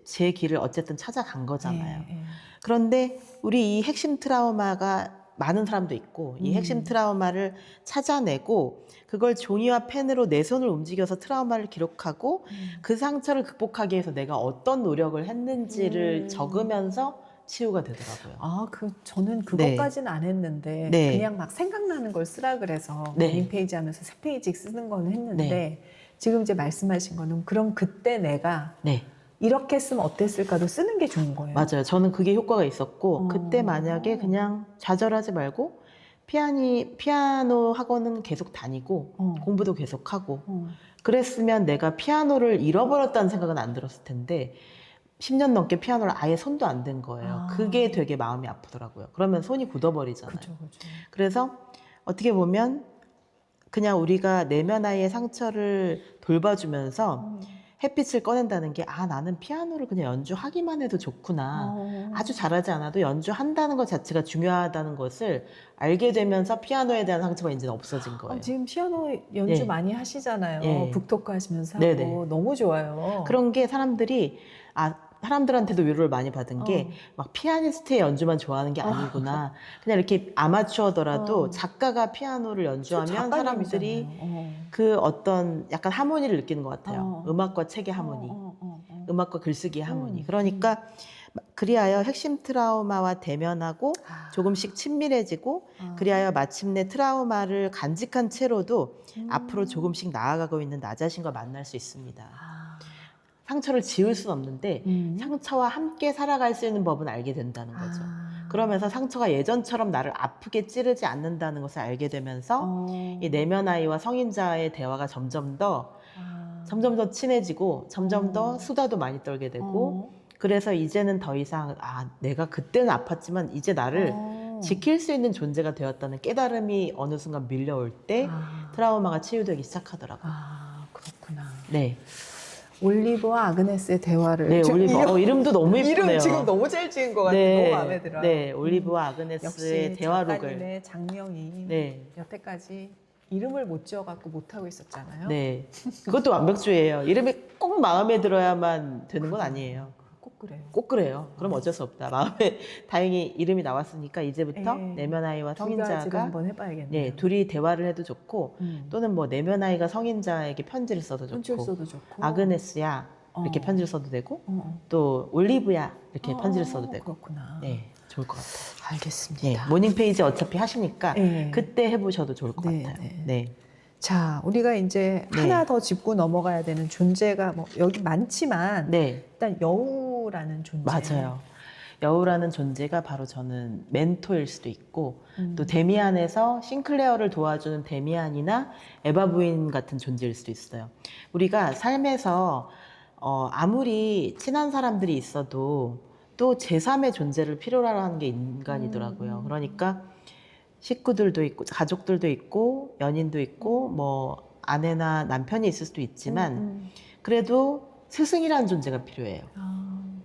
제 길을 어쨌든 찾아간 거잖아요. 예. 그런데 우리 이 핵심 트라우마가 많은 사람도 있고 이 핵심 트라우마를 찾아내고 그걸 종이와 펜으로 내 손을 움직여서 트라우마를 기록하고 그 상처를 극복하기 위해서 내가 어떤 노력을 했는지를 적으면서 치유가 되더라고요. 저는 그것까지는 안 했는데 네. 그냥 막 생각나는 걸 쓰라 그래서 네. 메인 페이지 하면서 3페이지 쓰는 거는 했는데 네. 지금 이제 말씀하신 거는 그럼 그때 내가 네. 이렇게 쓰면 어땠을까도 쓰는 게 좋은 거예요. 맞아요. 저는 그게 효과가 있었고 그때 만약에 그냥 좌절하지 말고 피아노 학원은 계속 다니고 공부도 계속 하고 그랬으면 내가 피아노를 잃어버렸다는 생각은 안 들었을 텐데 10년 넘게 피아노를 아예 손도 안 댄 거예요. 그게 되게 마음이 아프더라고요. 그러면 손이 굳어버리잖아요. 그쵸. 그래서 어떻게 보면 그냥 우리가 내면 아이의 상처를 돌봐주면서 햇빛을 꺼낸다는 게 나는 피아노를 그냥 연주하기만 해도 좋구나. 아주 잘하지 않아도 연주한다는 것 자체가 중요하다는 것을 알게 되면서 피아노에 대한 상처가 이제 없어진 거예요. 지금 피아노 연주 네. 많이 하시잖아요. 네. 북토크 하시면서 네네. 하고 너무 좋아요. 그런 게 사람들한테도 위로를 많이 받은 게 막 피아니스트의 연주만 좋아하는 게 아니구나. 그냥 이렇게 아마추어더라도 작가가 피아노를 연주하면 사람들이 그 어떤 약간 하모니를 느끼는 것 같아요. 음악과 책의 하모니, 음악과 글쓰기의 하모니. 그러니까 그리하여 핵심 트라우마와 대면하고 조금씩 친밀해지고 그리하여 마침내 트라우마를 간직한 채로도 앞으로 조금씩 나아가고 있는 나 자신과 만날 수 있습니다. 상처를 지울 수는 없는데 상처와 함께 살아갈 수 있는 법은 알게 된다는 거죠. 그러면서 상처가 예전처럼 나를 아프게 찌르지 않는다는 것을 알게 되면서 이 내면 아이와 성인자의 대화가 점점 더 친해지고 점점 더 수다도 많이 떨게 되고 그래서 이제는 더 이상 내가 그때는 아팠지만 이제 나를 지킬 수 있는 존재가 되었다는 깨달음이 어느 순간 밀려올 때 트라우마가 치유되기 시작하더라고요. 그렇구나. 네. 올리브와 아그네스의 대화를. 네, 올리브. 이름도 너무 예쁘네요. 이름 지금 너무 잘 지은 것 같아요. 네, 너무 마음에 들어요. 네, 올리브와 아그네스의 역시 대화록을. 작가님의 장명이 네. 여태까지 이름을 못 지어갖고 못하고 있었잖아요. 네. 그것도 완벽주의예요. 이름이 꼭 마음에 들어야만 되는 건 아니에요. 꼭 그래요. 꼭 그래요. 그럼 어쩔 수 없다. 마음에 다행히 이름이 나왔으니까 이제부터 내면 아이와 성인자가 한번 해봐야겠네요. 네, 둘이 대화를 해도 좋고 또는 뭐 내면 아이가 성인자에게 편지를 써도 좋고 아그네스야 이렇게 편지를 써도 되고 또 올리브야 이렇게 편지를 써도 되고. 그렇구나. 네, 좋을 것 같아요. 알겠습니다. 네, 모닝 페이지 어차피 하시니까 네. 그때 해보셔도 좋을 것 네, 같아요. 네. 네. 자, 우리가 이제 네. 하나 더 짚고 넘어가야 되는 존재가 뭐 여기 많지만 네, 일단 여우라는 존재. 맞아요. 여우라는 존재가 바로 저는 멘토일 수도 있고 또 데미안에서 싱클레어를 도와주는 데미안이나 에바 부인 같은 존재일 수도 있어요. 우리가 삶에서 아무리 친한 사람들이 있어도 또 제3의 존재를 필요로 하는 게 인간이더라고요. 그러니까 식구들도 있고 가족들도 있고 연인도 있고 뭐 아내나 남편이 있을 수도 있지만 그래도 스승이라는 존재가 필요해요.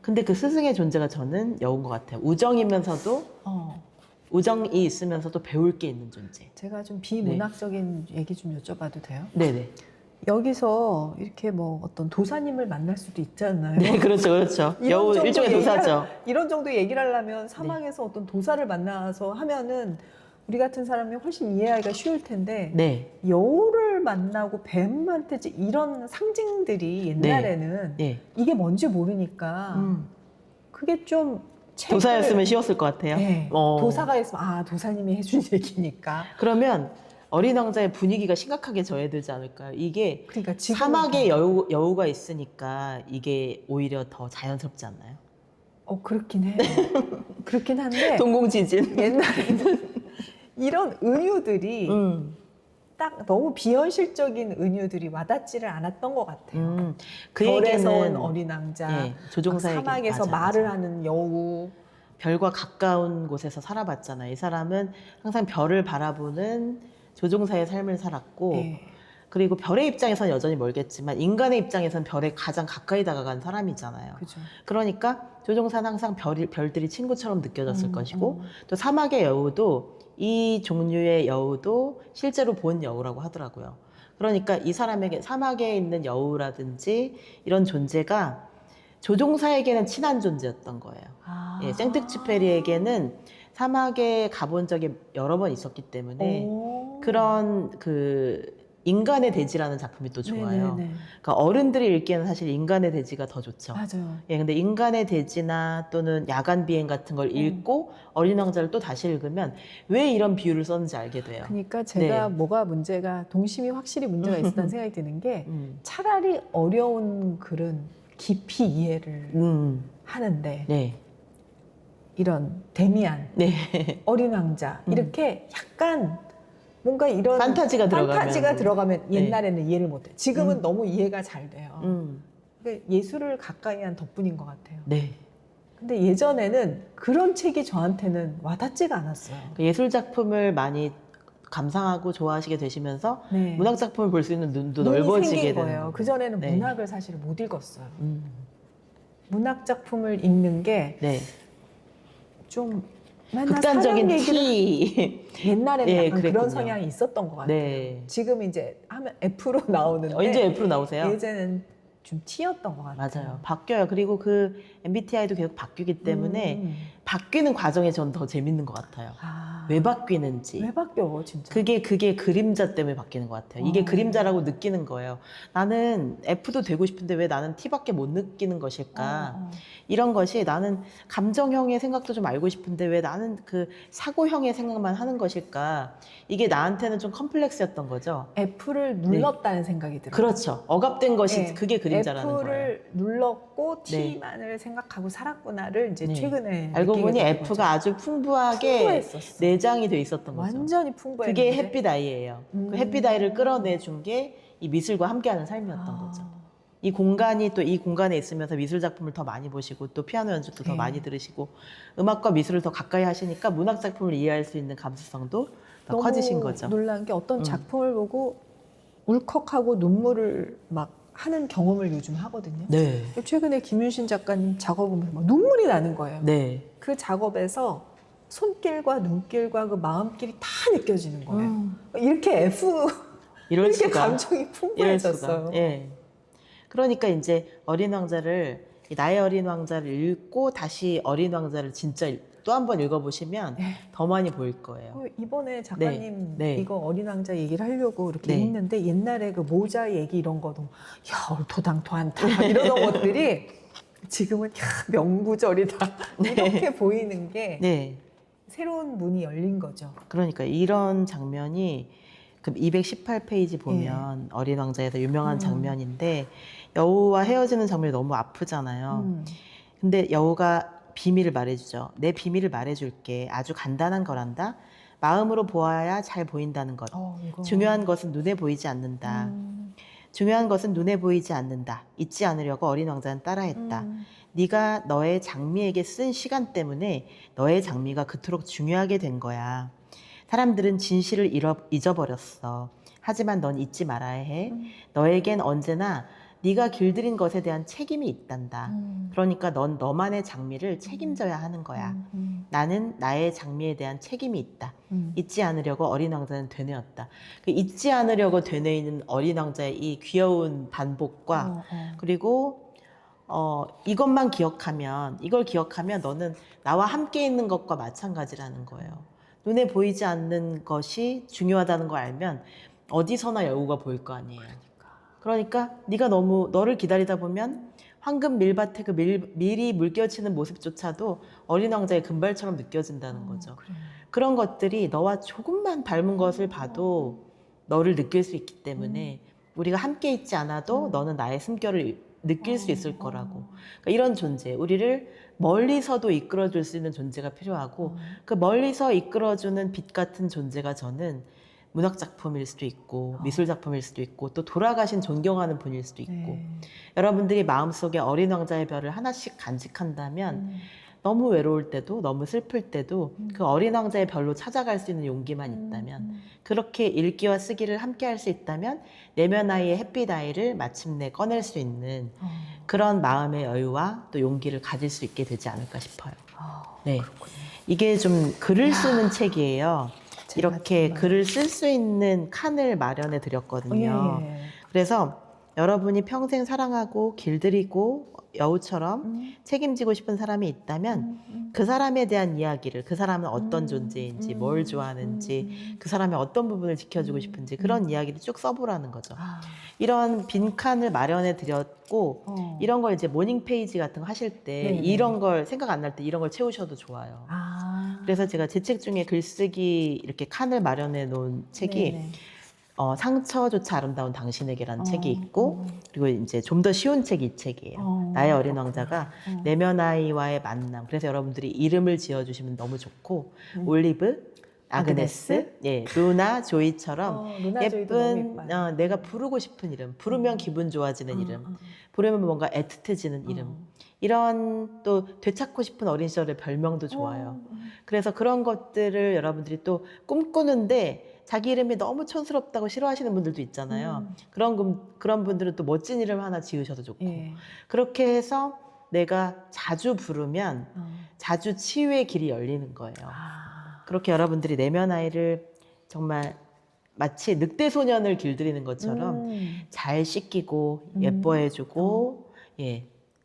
근데 그 스승의 존재가 저는 여우인 것 같아요. 우정이면서도 우정이 있으면서도 배울 게 있는 존재. 제가 좀 비문학적인 얘기 좀 여쭤봐도 돼요? 네네. 여기서 이렇게 뭐 어떤 도사님을 만날 수도 있잖아요. 네, 그렇죠, 그렇죠. 여우 일종의 도사죠. 이런 정도 얘기를 하려면 사막에서 어떤 도사를 만나서 하면은 우리 같은 사람이 훨씬 이해하기가 쉬울 텐데 네. 여우를 만나고 뱀한테 이런 상징들이 옛날에는 이게 뭔지 모르니까 그게 좀 도사였으면 쉬웠을 것 같아요. 네. 도사가 했으면 도사님이 해준 얘기니까. 그러면 어린 왕자의 분위기가 심각하게 저해들지 않을까요? 이게 그러니까 사막에 여우가 있으니까 이게 오히려 더 자연스럽지 않나요? 그렇긴 해. 그렇긴 한데 동공지진. 옛날에는 이런 은유들이 딱 너무 비현실적인 은유들이 와닿지를 않았던 것 같아요. 그 별에서 온 얘기는 어린 왕자, 조종사에게 사막에서 말을 하는 여우. 별과 가까운 곳에서 살아봤잖아요. 이 사람은 항상 별을 바라보는 조종사의 삶을 살았고 그리고 별의 입장에서는 여전히 멀겠지만 인간의 입장에서는 별에 가장 가까이 다가간 사람이잖아요. 그죠. 그러니까 조종사는 항상 별들이 친구처럼 느껴졌을 것이고 또 사막의 여우도 이 종류의 여우도 실제로 본 여우라고 하더라고요. 그러니까 이 사람에게 사막에 있는 여우라든지 이런 존재가 조종사에게는 친한 존재였던 거예요. 생텍쥐페리에게는 사막에 가본 적이 여러 번 있었기 때문에 그런 인간의 대지라는 작품이 또 좋아요. 그러니까 어른들이 읽기에는 사실 인간의 대지가 더 좋죠. 맞아요. 근데 인간의 대지나 또는 야간 비행 같은 걸 읽고 어린 왕자를 또 다시 읽으면 왜 이런 비유를 썼는지 알게 돼요. 그러니까 제가 뭐가 문제가 동심이 확실히 문제가 있었다는 생각이 드는 게 차라리 어려운 글은 깊이 이해를 하는데 이런 데미안, 어린 왕자 이렇게 약간 뭔가 이런 판타지가 들어가면 옛날에는 이해를 못해. 지금은 너무 이해가 잘 돼요. 그러니까 예술을 가까이 한 덕분인 것 같아요. 근데 예전에는 그런 책이 저한테는 와닿지가 않았어요. 예술 작품을 많이 감상하고 좋아하시게 되시면서 문학 작품을 볼 수 있는 눈도 넓어지게 되는 거예요. 그 전에는 문학을 사실 못 읽었어요. 문학 작품을 읽는 게 좀 극단적인 티. 옛날에는 약간 그런 성향이 있었던 것 같아요. 지금 이제 하면 F로 나오는데 이제 F로 나오세요? 예전엔 좀 T였던 것 같아요. 맞아요. 바뀌어요. 그리고 그 MBTI도 계속 바뀌기 때문에 바뀌는 과정이 저는 더 재밌는 것 같아요. 왜 바뀌는지. 왜 바뀌어, 진짜? 그게 그림자 때문에 바뀌는 것 같아요. 이게 그림자라고 느끼는 거예요. 나는 F도 되고 싶은데 왜 나는 T밖에 못 느끼는 것일까? 이런 것이 나는 감정형의 생각도 좀 알고 싶은데 왜 나는 그 사고형의 생각만 하는 것일까? 이게 나한테는 좀 컴플렉스였던 거죠. F를 눌렀다는 생각이 들어요. 그렇죠. 억압된 것이 그게 그림자라는 거예요. F를 눌렀고 T만을 생각하고 살았구나를 이제 최근에 알고 보니 된 F가 거죠. 아주 풍부하게 내장이 돼 있었던 거죠. 완전히 풍부했는데 그게 햇빛 아이예요. 그 햇빛 아이를 끌어내준 게 이 미술과 함께하는 삶이었던 거죠. 이 공간이 또 이 공간에 있으면서 미술 작품을 더 많이 보시고 또 피아노 연주도 더 많이 들으시고 음악과 미술을 더 가까이 하시니까 문학 작품을 이해할 수 있는 감수성도 더 커지신 거죠. 놀란 게 어떤 작품을 보고 울컥하고 눈물을 막 하는 경험을 요즘 하거든요. 최근에 김윤신 작가님 작업을 보면서 막 눈물이 나는 거예요. 그 작업에서 손길과 눈길과 그 마음길이 다 느껴지는 거예요. 이렇게 이렇게 감정이 풍부해졌어요. 그러니까 이제 어린 왕자를 나의 어린 왕자를 읽고 다시 어린 왕자를 진짜 또 한 번 읽어보시면 더 많이 보일 거예요. 이번에 작가님 이거 어린 왕자 얘기를 하려고 이렇게 읽는데 옛날에 그 모자 얘기 이런 거도 야 얼토당토 않다 이런 것들이 지금은 야 명구절이다 이렇게 보이는 게 새로운 문이 열린 거죠. 그러니까 이런 장면이 그 218페이지 보면 어린 왕자에서 유명한 장면인데 여우와 헤어지는 장면이 너무 아프잖아요. 근데 여우가 비밀을 말해주죠. 내 비밀을 말해줄게. 아주 간단한 거란다. 마음으로 보아야 잘 보인다는 것. 중요한 것은 눈에 보이지 않는다. 중요한 것은 눈에 보이지 않는다. 잊지 않으려고 어린 왕자는 따라했다. 네가 너의 장미에게 쓴 시간 때문에 너의 장미가 그토록 중요하게 된 거야. 사람들은 진실을 잊어버렸어. 하지만 넌 잊지 말아야 해. 너에겐 언제나 네가 길들인 것에 대한 책임이 있단다. 그러니까 넌 너만의 장미를 책임져야 하는 거야. 나는 나의 장미에 대한 책임이 있다. 잊지 않으려고 어린 왕자는 되뇌었다. 그 잊지 않으려고 되뇌이는 어린 왕자의 이 귀여운 반복과 그리고 이걸 기억하면 너는 나와 함께 있는 것과 마찬가지라는 거예요. 눈에 보이지 않는 것이 중요하다는 걸 알면 어디서나 여우가 보일 거 아니에요. 그러니까 네가 너무 너를 기다리다 보면 황금 밀밭에 그 밀이 물결치는 모습조차도 어린 왕자의 금발처럼 느껴진다는 거죠. 그래. 그런 것들이 너와 조금만 닮은 것을 봐도 너를 느낄 수 있기 때문에 우리가 함께 있지 않아도 너는 나의 숨결을 느낄 수 있을 거라고. 그러니까 이런 존재, 우리를 멀리서도 이끌어줄 수 있는 존재가 필요하고 그 멀리서 이끌어주는 빛 같은 존재가 저는 문학작품일 수도 있고 미술작품일 수도 있고 또 돌아가신 존경하는 분일 수도 있고 여러분들이 마음속에 어린 왕자의 별을 하나씩 간직한다면 너무 외로울 때도 너무 슬플 때도 그 어린 왕자의 별로 찾아갈 수 있는 용기만 있다면 그렇게 읽기와 쓰기를 함께 할 수 있다면 내면 아이의 햇빛 아이를 마침내 꺼낼 수 있는 그런 마음의 여유와 또 용기를 가질 수 있게 되지 않을까 싶어요. 네, 이게 좀 글을 쓰는 책이에요. 이렇게 정말. 글을 쓸 수 있는 칸을 마련해 드렸거든요. 그래서 여러분이 평생 사랑하고 길들이고 여우처럼 책임지고 싶은 사람이 있다면 그 사람에 대한 이야기를, 그 사람은 어떤 존재인지, 뭘 좋아하는지, 그 사람의 어떤 부분을 지켜주고 싶은지 그런 이야기를 쭉 써보라는 거죠. 이런 빈칸을 마련해 드렸고 이런 걸 이제 모닝 페이지 같은 거 하실 때 이런 걸 생각 안 날 때 이런 걸 채우셔도 좋아요. 그래서 제가 제 책 중에 글쓰기 이렇게 칸을 마련해 놓은 책이 상처조차 아름다운 당신에게라는 책이 있고 그리고 이제 좀 더 쉬운 책이 이 책이에요. 나의 어린 왕자가 내면 아이와의 만남. 그래서 여러분들이 이름을 지어주시면 너무 좋고 올리브, 아그네스, 예, 루나, 조이처럼 루나 조이도 너무 예뻐요. 내가 부르고 싶은 이름, 부르면 기분 좋아지는 이름, 부르면 뭔가 애틋해지는 이름. 이런 또 되찾고 싶은 어린 시절의 별명도 좋아요. 그래서 그런 것들을 여러분들이 또 꿈꾸는데 자기 이름이 너무 촌스럽다고 싫어하시는 분들도 있잖아요. 그런 분들은 또 멋진 이름 하나 지으셔도 좋고. 그렇게 해서 내가 자주 부르면 자주 치유의 길이 열리는 거예요. 그렇게 여러분들이 내면 아이를 정말 마치 늑대 소년을 길들이는 것처럼 잘 씻기고 예뻐해주고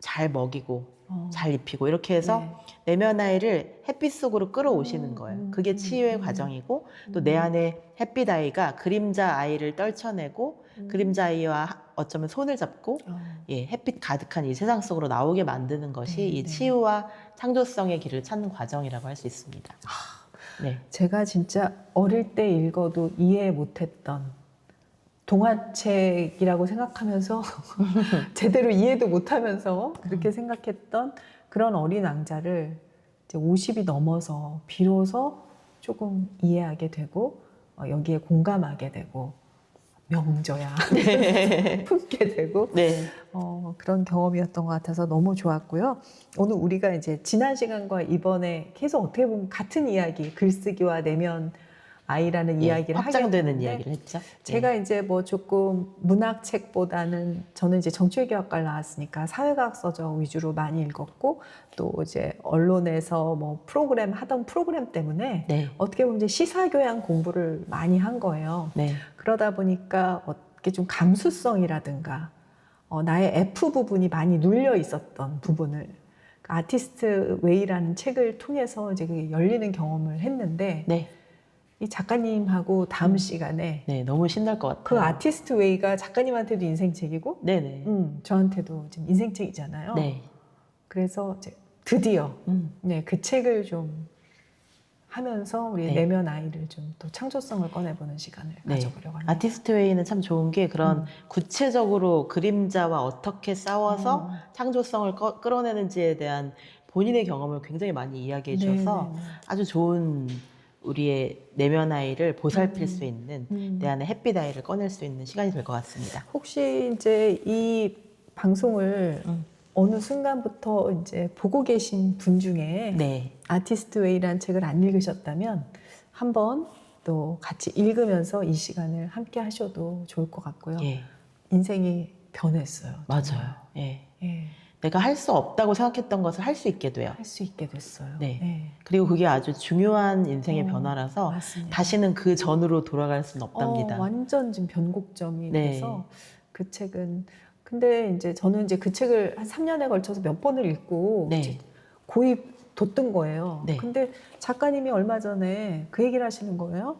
잘 먹이고 잘 입히고 이렇게 해서 내면 아이를 햇빛 속으로 끌어오시는 거예요. 그게 치유의 과정이고 또 내 안에 햇빛 아이가 그림자 아이를 떨쳐내고 그림자 아이와 어쩌면 손을 잡고 햇빛 가득한 이 세상 속으로 나오게 만드는 것이 이 치유와 창조성의 길을 찾는 과정이라고 할 수 있습니다. 네. 제가 진짜 어릴 때 읽어도 이해 못했던 동화책이라고 생각하면서 제대로 이해도 못하면서 그렇게 생각했던 그런 어린 왕자를 이제 50이 넘어서 비로소 조금 이해하게 되고 여기에 공감하게 되고 명저야 품게 되고 그런 경험이었던 것 같아서 너무 좋았고요. 오늘 우리가 이제 지난 시간과 이번에 계속 어떻게 보면 같은 이야기, 글쓰기와 내면 아이라는 이야기를 확장되는 이야기를 했죠. 제가 이제 뭐 조금 문학책보다는 저는 이제 정치외교학과를 나왔으니까 사회과학 서적 위주로 많이 읽었고 또 이제 언론에서 뭐 하던 프로그램 때문에 어떻게 보면 이제 시사교양 공부를 많이 한 거예요. 그러다 보니까 어떻게 좀 감수성이라든가 나의 F 부분이 많이 눌려 있었던 부분을 아티스트 웨이라는 책을 통해서 이제 그게 열리는 경험을 했는데 이 작가님하고 다음 시간에 너무 신날 것 같아요. 그 아티스트 웨이가 작가님한테도 인생책이고 저한테도 지금 인생책이잖아요. 그래서 이제 드디어 그 책을 좀 하면서 우리 내면 아이를 좀 또 창조성을 꺼내보는 시간을 가져보려고 합니다. 아티스트 웨이는 참 좋은 게 그런 구체적으로 그림자와 어떻게 싸워서 창조성을 끌어내는지에 대한 본인의 경험을 굉장히 많이 이야기해 주셔서 아주 좋은 우리의 내면 아이를 보살필 수 있는 내 안에 햇빛 아이를 꺼낼 수 있는 시간이 될 것 같습니다. 혹시 이제 이 방송을 어느 순간부터 이제 보고 계신 분 중에 네. 아티스트 웨이라는 책을 안 읽으셨다면 한번 또 같이 읽으면서 이 시간을 함께 하셔도 좋을 것 같고요. 예. 인생이 변했어요. 맞아요. 예. 예. 내가 할 수 없다고 생각했던 것을 할 수 있게 돼요. 할 수 있게 됐어요. 네. 예. 그리고 그게 아주 중요한 인생의 변화라서 맞습니다. 다시는 그 전으로 돌아갈 수는 없답니다. 완전 지금 변곡점이 네. 돼서 그 책은 근데 이제 저는 이제 그 책을 한 3년에 걸쳐서 몇 번을 읽고 네. 이제 고이 돋던 거예요. 네. 근데 작가님이 얼마 전에 그 얘기를 하시는 거예요.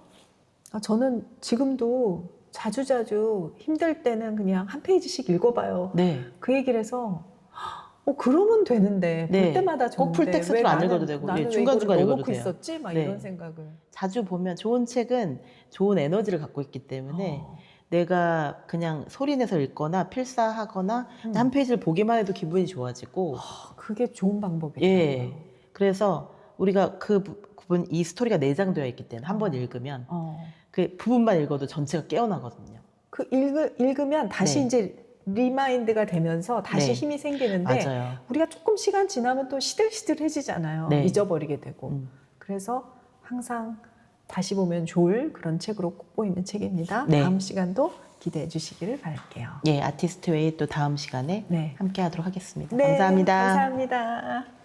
저는 지금도 자주자주 힘들 때는 그냥 한 페이지씩 읽어봐요. 네. 그 얘기를 해서 그러면 되는데 볼 네. 때마다 좋은데 꼭 풀텍스트로 안 읽어도 되고 나는 중간중간 왜 이거를 읽어도 넣어놓고 돼요. 있었지? 막 네. 이런 생각을. 자주 보면 좋은 책은 좋은 에너지를 갖고 있기 때문에 내가 그냥 소리내서 읽거나 필사하거나 한 페이지를 보기만 해도 기분이 좋아지고 그게 좋은 방법이에요. 예. 그래서 우리가 그 부분 이 스토리가 내장되어 있기 때문에 한 번 읽으면 그 부분만 읽어도 전체가 깨어나거든요. 그 읽으면 다시 네. 이제 리마인드가 되면서 다시 네. 힘이 생기는데 맞아요. 우리가 조금 시간 지나면 또 시들시들해지잖아요. 네. 잊어버리게 되고. 그래서 항상 다시 보면 좋을 그런 책으로 꼭 보이는 책입니다. 네. 다음 시간도 기대해 주시기를 바랄게요. 예, 아티스트 웨이 또 다음 시간에 네. 함께 하도록 하겠습니다. 네, 감사합니다. 감사합니다.